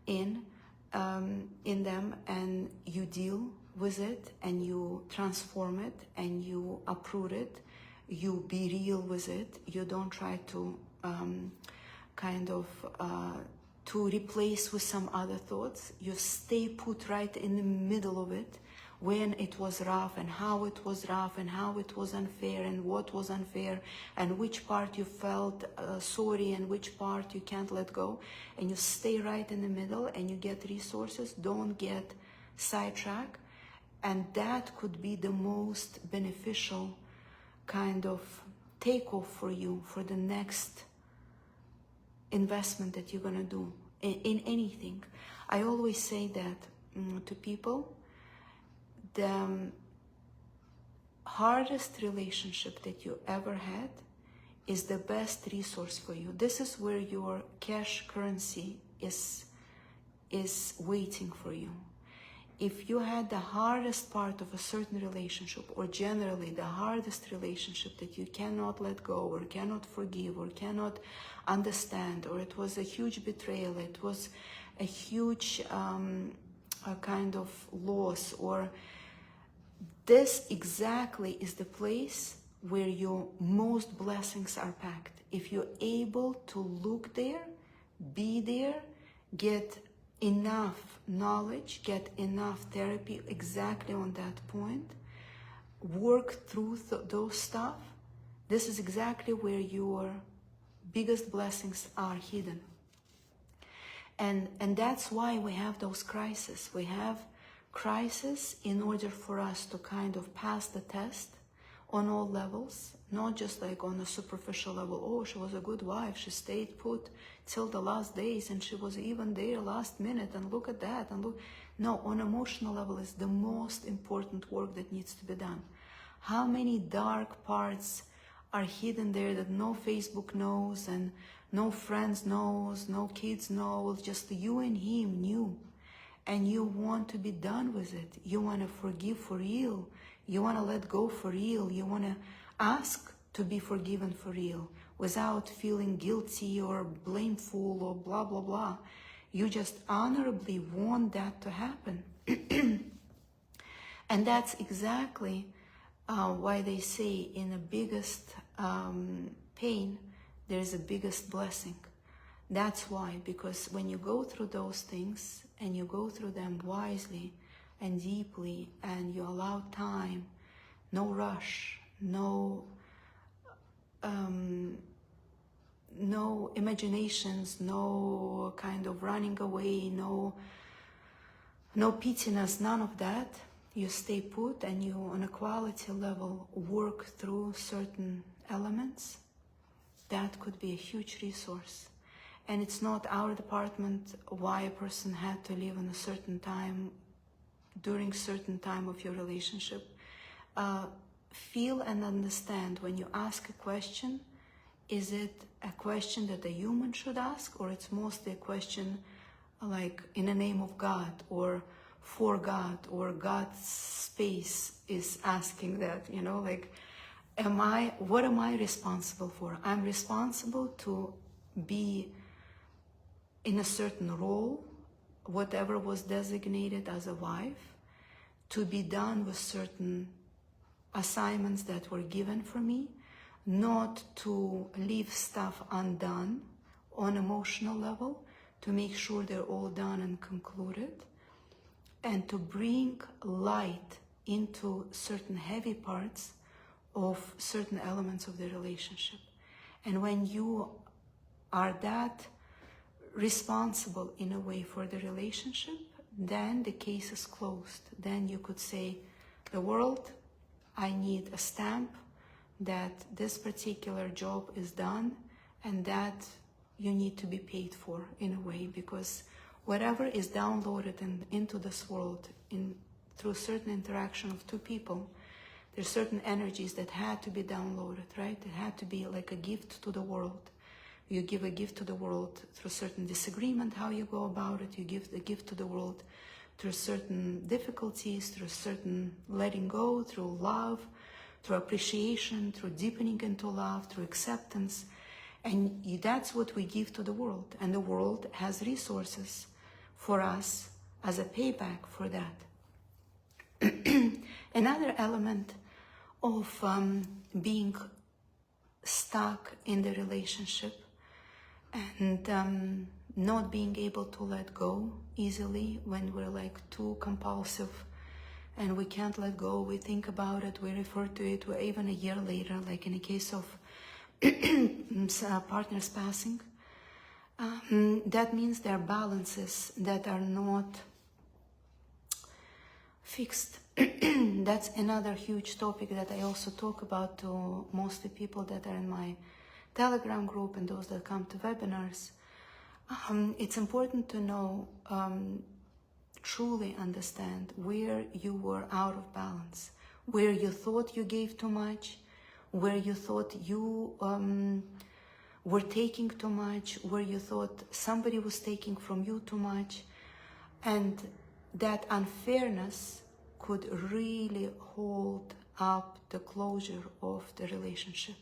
in them, and you deal with it and you transform it and you uproot it, you be real with it, you don't try to to replace with some other thoughts. You stay put right in the middle of it, when it was rough and how it was rough and how it was unfair and what was unfair and which part you felt sorry and which part you can't let go, and you stay right in the middle and you get resources. Don't get sidetracked, and that could be the most beneficial kind of takeoff for you for the next investment that you're gonna do in anything. I always say that to people. The hardest relationship that you ever had is the best resource for you. This is where your cash currency is waiting for you. If you had the hardest part of a certain relationship, or generally the hardest relationship that you cannot let go or cannot forgive or cannot understand, or it was a huge betrayal, it was a huge a kind of loss, or this exactly is the place where your most blessings are packed. If you're able to look there, be there, get enough knowledge, get enough therapy exactly on that point, work through those stuff, this is exactly where your biggest blessings are hidden. And that's why we have those crises. We have crisis in order for us to kind of pass the test on all levels, not just like on a superficial level. Oh, she was a good wife, she stayed put till the last days and she was even there last minute, and look at that, and look. No, on emotional level is the most important work that needs to be done. How many dark parts are hidden there that no Facebook knows and no friends knows, no kids know, just you and him knew. And you want to be done with it. You want to forgive for real. You want to let go for real. You want to ask to be forgiven for real without feeling guilty or blameful or blah, blah, blah. You just honorably want that to happen. And that's exactly why they say in the biggest pain, there's the biggest blessing. That's why, because when you go through those things and you go through them wisely and deeply, and you allow time, no rush, no imaginations, no kind of running away, no pittiness, none of that. You stay put and you, on a quality level, work through certain elements. That could be a huge resource. And it's not our department why a person had to live in a certain time, during certain time of your relationship. Feel and understand when you ask a question, is it a question that a human should ask, or it's mostly a question like in the name of God or for God, or God's space is asking that, you know, like, what am I responsible for? I'm responsible to be in a certain role whatever was designated as a wife to be done with certain assignments that were given for me, not to leave stuff undone on emotional level, to make sure they're all done and concluded, and to bring light into certain heavy parts of certain elements of the relationship. And when you are that responsible in a way for the relationship, then the case is closed. Then you could say, the world, I need a stamp that this particular job is done and that you need to be paid for in a way, because whatever is downloaded into this world through certain interaction of two people, there's certain energies that had to be downloaded, right? It had to be like a gift to the world. You give a gift to the world through certain disagreement, how you go about it. You give the gift to the world through certain difficulties, through certain letting go, through love, through appreciation, through deepening into love, through acceptance. And that's what we give to the world. And the world has resources for us as a payback for that. Another element of being stuck in the relationship and not being able to let go easily when we're like too compulsive and we can't let go, we think about it, we refer to it, even a year later, like in the case of partners passing. That means there are balances that are not fixed. That's another huge topic that I also talk about to mostly people that are in my Telegram group and those that come to webinars. It's important to know, truly understand where you were out of balance, where you thought you gave too much, where you thought you were taking too much, where you thought somebody was taking from you too much. And that unfairness could really hold up the closure of the relationship.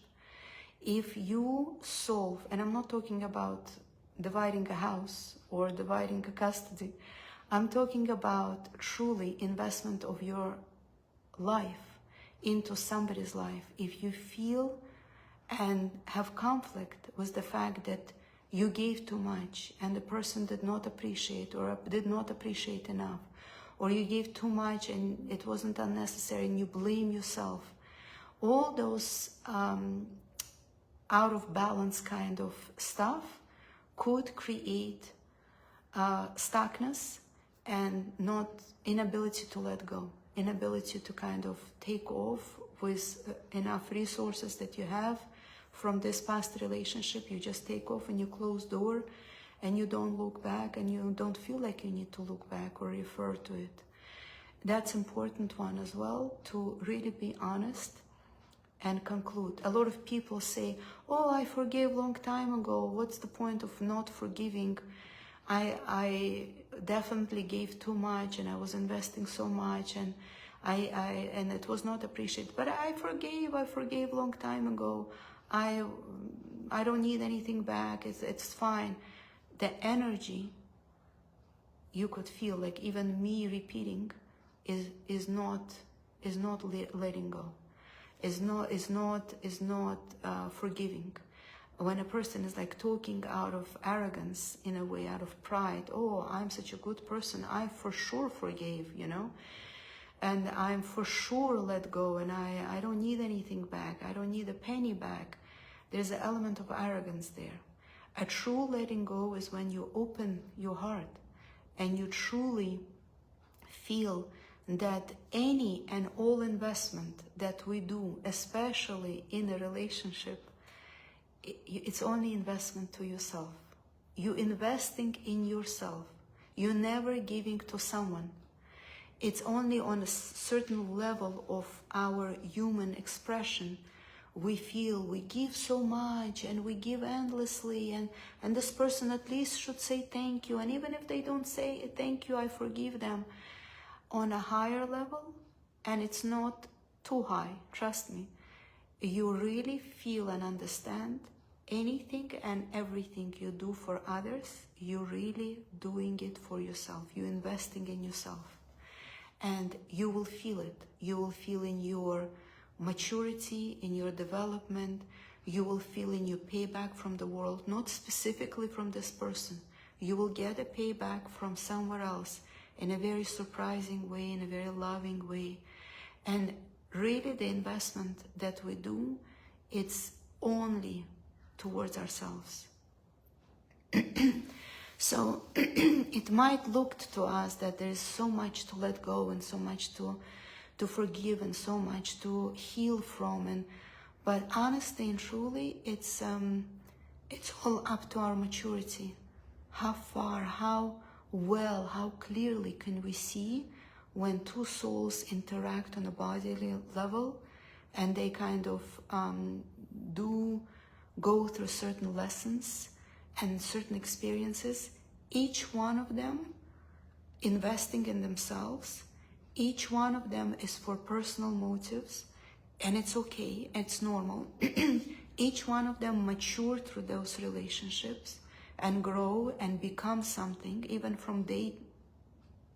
If you solve, and I'm not talking about dividing a house or dividing a custody, I'm talking about truly investment of your life into somebody's life. If you feel and have conflict with the fact that you gave too much and the person did not appreciate or did not appreciate enough, or you gave too much and it wasn't unnecessary and you blame yourself, all those out of balance kind of stuff could create stuckness and not inability to let go, inability to kind of take off with enough resources that you have from this past relationship. You just take off and you close door and you don't look back and you don't feel like you need to look back or refer to it. That's important one as well, to really be honest and conclude. A lot of people say, oh, I forgave long time ago. What's the point of not forgiving? I definitely gave too much and I was investing so much and and it was not appreciated. But I forgave long time ago. I don't need anything back. It's fine. The energy you could feel, like even me repeating, is not letting go. Is not forgiving. When a person is like talking out of arrogance, in a way, out of pride, oh, I'm such a good person, I for sure forgave, you know, and I'm for sure let go, and I don't need anything back, I don't need a penny back. There's an element of arrogance there. A true letting go is when you open your heart and you truly feel that any and all investment that we do, especially in a relationship, it's only investment to yourself. You're investing in yourself. You're never giving to someone. It's only on a certain level of our human expression we feel we give so much and we give endlessly, and this person at least should say thank you, and even if they don't say thank you, I forgive them. On a higher level, and it's not too high, trust me, you really feel and understand anything and everything you do for others, you're really doing it for yourself. You're investing in yourself. And you will feel it. You will feel in your maturity, in your development. You will feel in your payback from the world, not specifically from this person. You will get a payback from somewhere else in a very surprising way, in a very loving way. And really the investment that we do, it's only towards ourselves. So it might look to us that there is so much to let go and so much to forgive and so much to heal from, but honestly and truly, it's all up to our maturity. How far, how well, how clearly can we see when two souls interact on a bodily level, and they kind of do go through certain lessons and certain experiences, each one of them investing in themselves, each one of them is for personal motives, and it's okay, it's normal. Each one of them mature through those relationships and grow and become something, even from day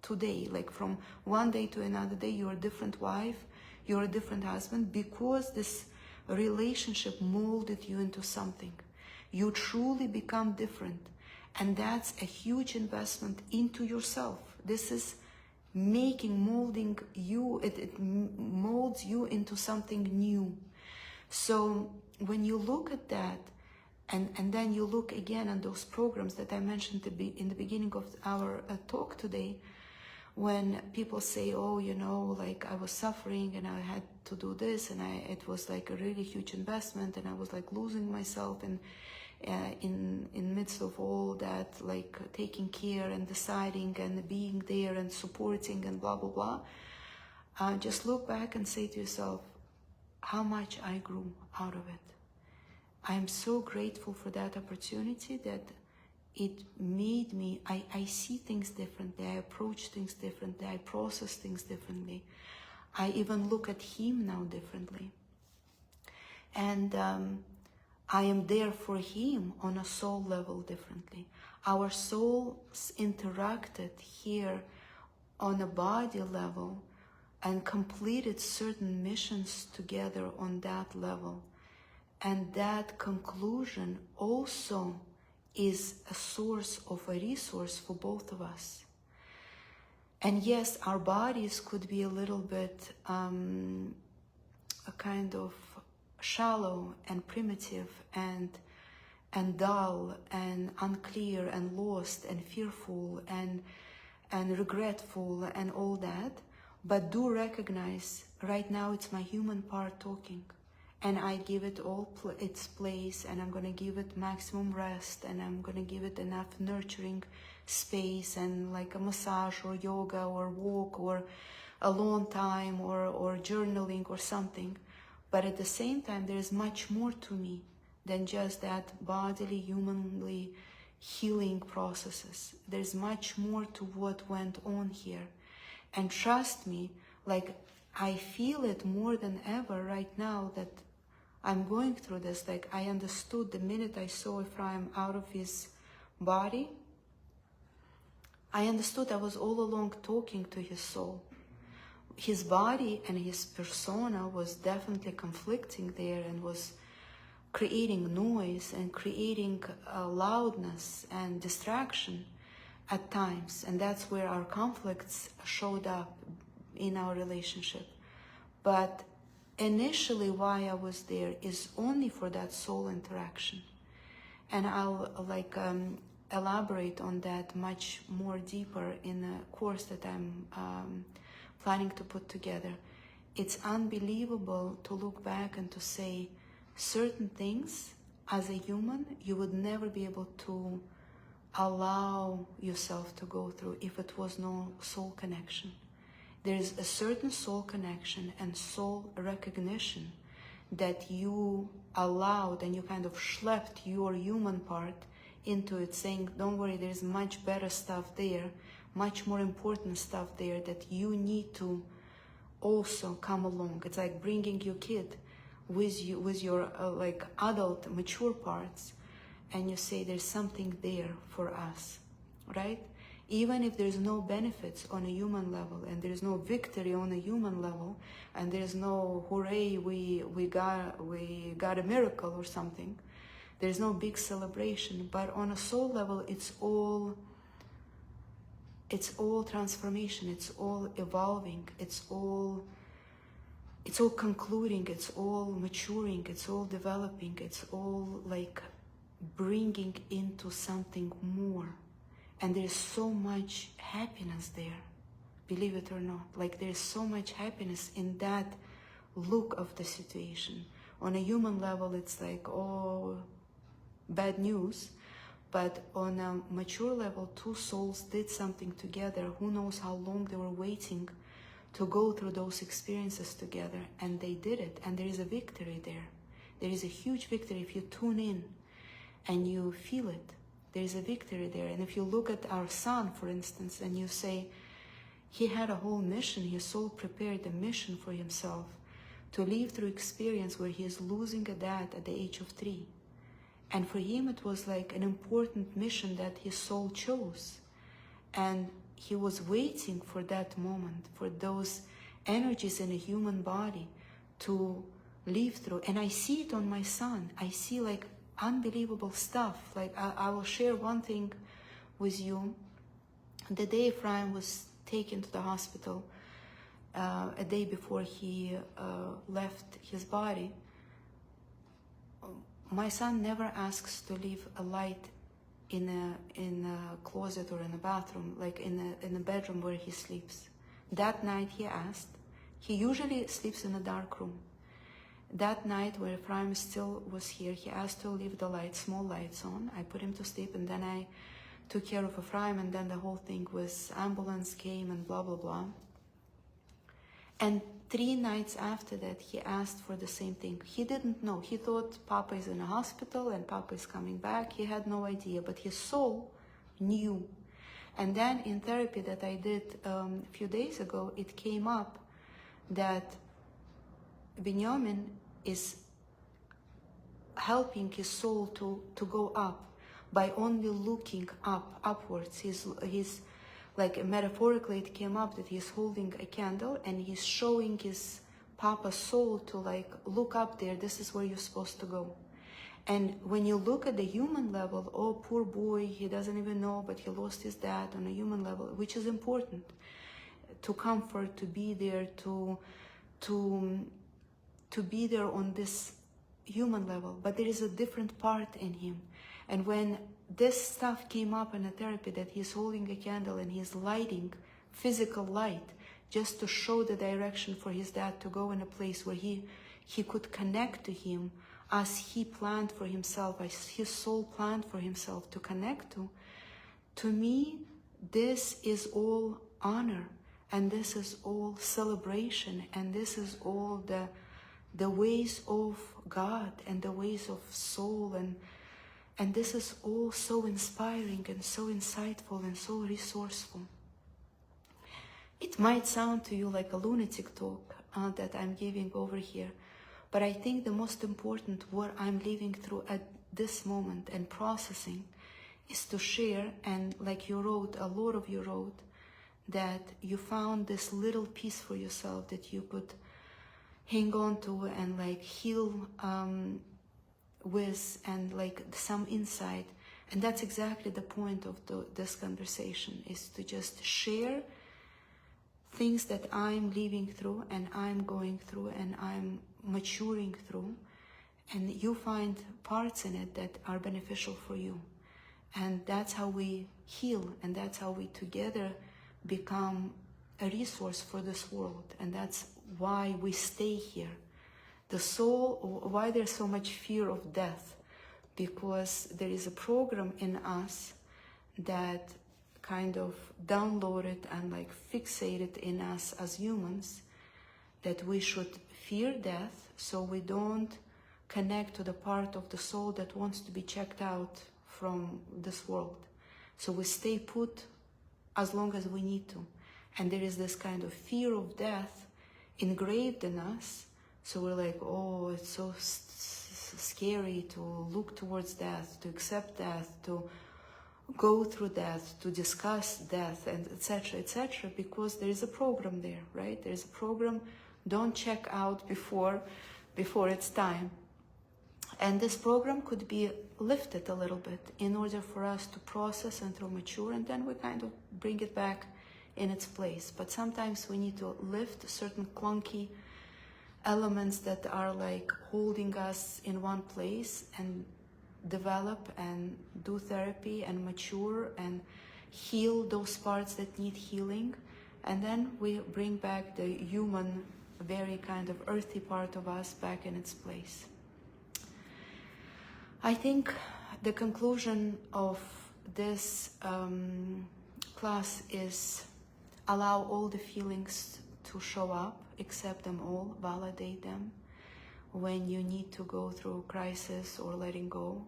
to day, like from one day to another day. You're a different wife, you're a different husband, because this relationship molded you into something. You truly become different, and that's a huge investment into yourself. This is molding you, it molds you into something new. So when you look at that, and then you look again at those programs that I mentioned in the beginning of our talk today, when people say, oh, you know, like I was suffering and I had to do this, and it was like a really huge investment, and I was like losing myself, and in midst of all that, like taking care and deciding and being there and supporting and blah blah blah, just look back and say to yourself, how much I grew out of it. I'm so grateful for that opportunity, that it made me, I see things differently, I approach things differently, I process things differently. I even look at him now differently. And I am there for him on a soul level differently. Our souls interacted here on a body level and completed certain missions together on that level. And that conclusion also is a source of a resource for both of us. And yes, our bodies could be a little bit a kind of shallow and primitive and dull and unclear and lost and fearful and regretful and all that, but do recognize right now it's my human part talking, and I give it all its place, and I'm going to give it maximum rest, and I'm going to give it enough nurturing space, and like a massage or yoga or walk or alone time or journaling or something. But at the same time, there is much more to me than just that bodily, humanly healing processes. There's much more to what went on here. And trust me, like I feel it more than ever right now that I'm going through this. Like I understood the minute I saw Ephraim out of his body, I understood I was all along talking to his soul. His body and his persona was definitely conflicting there and was creating noise and creating loudness and distraction at times. And that's where our conflicts showed up in our relationship. But initially why I was there is only for that soul interaction. And I'll elaborate on that much more deeper in a course that I'm planning to put together. It's unbelievable to look back and to say certain things as a human you would never be able to allow yourself to go through if it was no soul connection. There's a certain soul connection and soul recognition that you allowed, and you kind of schlepped your human part into it, saying, don't worry, there's much better stuff there, much more important stuff there that you need to also come along. It's like bringing your kid. with you, with your like adult, mature parts, and you say there's something there for us, right? Even if there's no benefits on a human level, and there's no victory on a human level, and there's no hooray, we got a miracle or something. There's no big celebration, but on a soul level, it's all transformation. It's all evolving. It's all concluding. It's all maturing. It's all developing. It's all like bringing into something more. And there's so much happiness there, believe it or not. Like there's so much happiness in that look of the situation. On a human level, it's like, oh, bad news. But on a mature level, two souls did something together. Who knows how long they were waiting to go through those experiences together. And they did it. And there is a victory there. There is a huge victory if you tune in and you feel it. There is a victory there. And if you look at our son, for instance, and you say, he had a whole mission, his soul prepared a mission for himself to live through experience where he is losing a dad at the age of 3. And for him, it was like an important mission that his soul chose. And he was waiting for that moment, for those energies in a human body to live through. And I see it on my son. I see like unbelievable stuff. Like I will share one thing with you. The day Ephraim was taken to the hospital, a day before he left his body, my son never asks to leave a light in a closet or in a bathroom, like in a bedroom where he sleeps. That night he asked. He usually sleeps in a dark room. That night, where Ephraim still was here, he asked to leave the lights, small lights on. I put him to sleep, and then I took care of Ephraim, and then the whole thing was ambulance came and blah, blah, blah. And 3 nights after that, he asked for the same thing. He didn't know. He thought Papa is in a hospital and Papa is coming back. He had no idea, but his soul knew. And then in therapy that I did a few days ago, it came up that Binyamin is helping his soul to go up by only looking upwards. He's like metaphorically it came up that he's holding a candle and he's showing his Papa's soul to like look up there. This is where you're supposed to go. And when you look at the human level, oh, poor boy, he doesn't even know, but he lost his dad on a human level, which is important to comfort, to be there, to be there on this human level. But there is a different part in him. And when this stuff came up in a therapy that he's holding a candle and he's lighting physical light just to show the direction for his dad to go in a place where he could connect to him as he planned for himself, as his soul planned for himself to connect to me, this is all honor, and this is all celebration, and this is all the ways of God and the ways of soul, and this is all so inspiring and so insightful and so resourceful. It might sound to you like a lunatic talk that I'm giving over here, but I think the most important what I'm living through at this moment and processing is to share. And like you wrote, a lot of you wrote, that you found this little piece for yourself that you could hang on to and like heal with, and like some insight. And that's exactly the point of this conversation, is to just share things that I'm living through and I'm going through and I'm maturing through, and you find parts in it that are beneficial for you. And that's how we heal, and that's how we together become a resource for this world. And that's why we stay here. The soul, why there's so much fear of death, because there is a program in us that kind of downloaded and like fixated in us as humans that we should fear death, so we don't connect to the part of the soul that wants to be checked out from this world. So we stay put as long as we need to. And there is this kind of fear of death engraved in us, So we're like, oh, it's so scary to look towards death, to accept death, to go through death, to discuss death, and etc., because there is a program there, right? There is a program. Don't check out before it's time. And this program could be lifted a little bit in order for us to process and to mature, and then we kind of bring it back in its place. But sometimes we need to lift certain clunky elements that are like holding us in one place and develop and do therapy and mature and heal those parts that need healing. And then we bring back the human, very kind of earthy part of us back in its place. I think the conclusion of this class is allow all the feelings to show up, accept them all, validate them. When you need to go through crisis or letting go,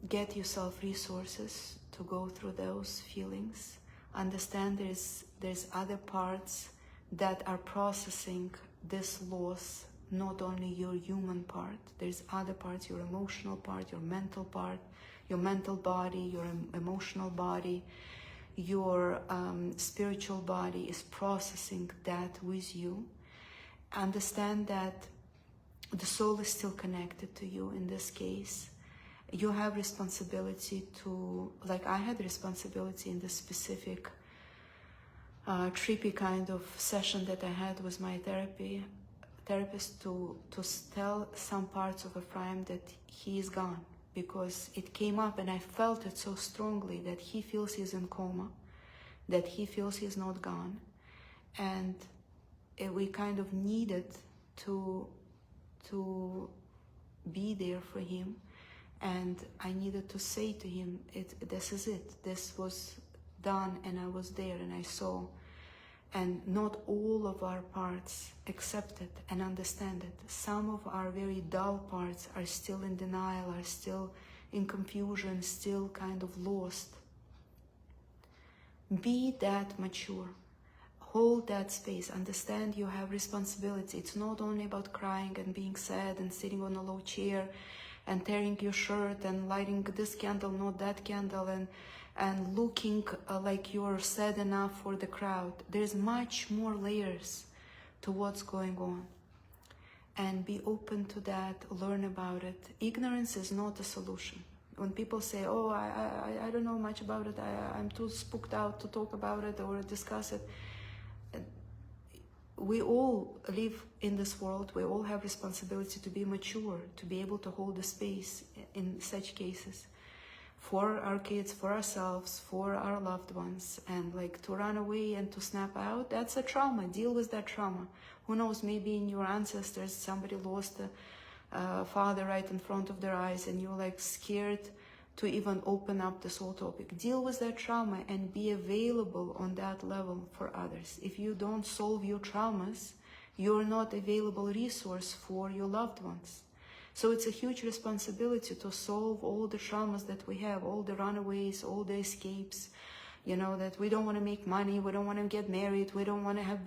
get yourself resources to go through those feelings. Understand there's other parts that are processing this loss, not only your human part. There's other parts, your emotional part, your mental part, your mental body, your emotional body, your spiritual body is processing that with you. Understand that the soul is still connected to you in this case. You have responsibility to, like I had responsibility in this specific trippy kind of session that I had with my therapist to tell some parts of Ephraim that he is gone, because it came up and I felt it so strongly that he feels he's in coma, that he feels he's not gone, and we kind of needed to be there for him. And I needed to say to him, this is it. This was done, and I was there, and I saw. And not all of our parts accept it and understand it. Some of our very dull parts are still in denial, are still in confusion, still kind of lost. Be that mature. Hold that space. Understand you have responsibility. It's not only about crying and being sad and sitting on a low chair and tearing your shirt and lighting this candle, not that candle, and looking like you're sad enough for the crowd. There's much more layers to what's going on. And be open to that, learn about it. Ignorance is not a solution. When people say, oh, I don't know much about it, I'm too spooked out to talk about it or discuss it. We all live in this world. We all have responsibility to be mature, to be able to hold the space in such cases for our kids, for ourselves, for our loved ones. And like to run away and to snap out, that's a trauma. Deal with that trauma. Who knows, maybe in your ancestors somebody lost a father right in front of their eyes and you're like scared to even open up this whole topic. Deal with that trauma and be available on that level for others. If you don't solve your traumas, you're not available resource for your loved ones. So it's a huge responsibility to solve all the traumas that we have, all the runaways, all the escapes, you know, that we don't want to make money, we don't want to get married, we don't want to have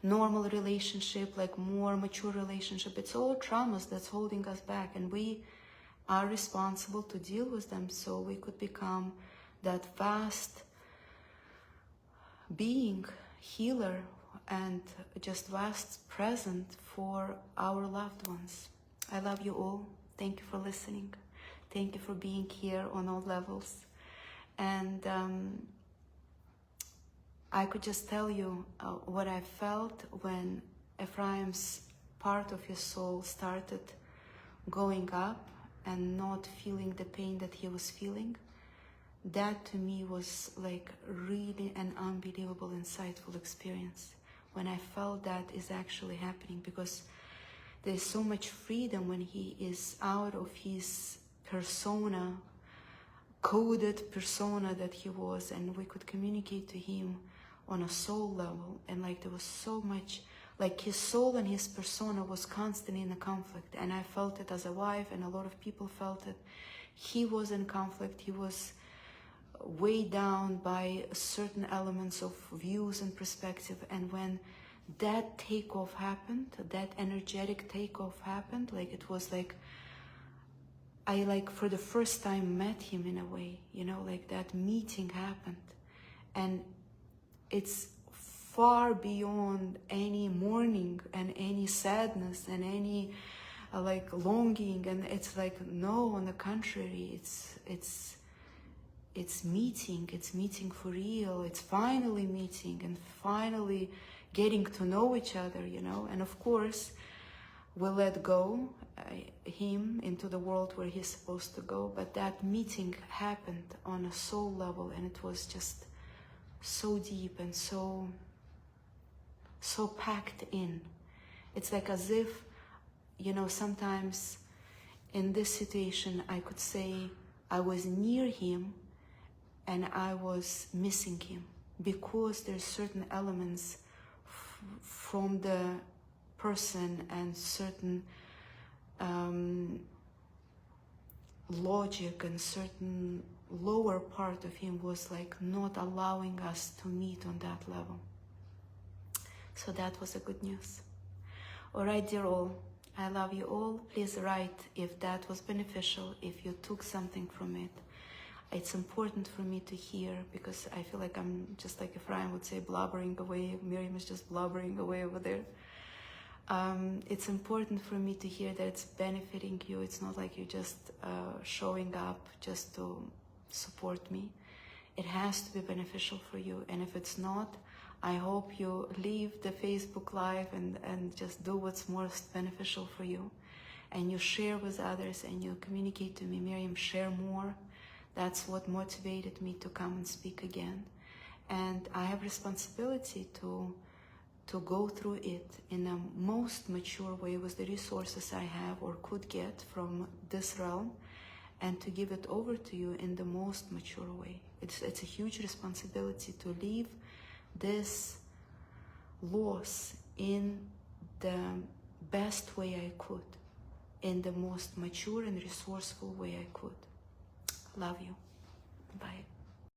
normal relationship, like more mature relationship. It's all traumas that's holding us back, and we are responsible to deal with them so we could become that vast being, healer, and just vast present for our loved ones. I love you all. Thank you for listening. Thank you for being here on all levels. And I could just tell you what I felt when Ephraim's part of his soul started going up and not feeling the pain that he was feeling. That to me was like really an unbelievable, insightful experience when I felt that is actually happening, because there's so much freedom when he is out of his persona, coded persona that he was, and we could communicate to him on a soul level. And like there was so much, like his soul and his persona was constantly in a conflict, and I felt it as a wife, and a lot of people felt it. He was in conflict. He was weighed down by certain elements of views and perspective, and when that takeoff happened, that energetic takeoff happened. Like it was like I like for the first time met him in a way, you know, like that meeting happened. And it's far beyond any mourning and any sadness and any like longing. And it's like, no, on the contrary, it's meeting for real. It's finally meeting and finally getting to know each other, you know. And of course, we let go him into the world where he's supposed to go. But that meeting happened on a soul level, and it was just so deep and so packed in. It's like as if, you know, sometimes in this situation, I could say I was near him and I was missing him, because there's certain elements from the person and certain logic and certain lower part of him was like not allowing us to meet on that level. So that was a good news. All right, dear all, I love you all. Please write if that was beneficial, if you took something from it. It's important for me to hear, because I feel like I'm just like Ephraim would say, blubbering away. Miriam is just blubbering away over there. It's important for me to hear that it's benefiting you. It's not like you're just showing up just to support me. It has to be beneficial for you. And if it's not, I hope you leave the Facebook Live and just do what's most beneficial for you. And you share with others and you communicate to me, Miriam, share more. That's what motivated me to come and speak again. And I have responsibility to go through it in a most mature way with the resources I have or could get from this realm, and to give it over to you in the most mature way. It's a huge responsibility to leave this loss in the best way I could, in the most mature and resourceful way I could. Love you. Bye.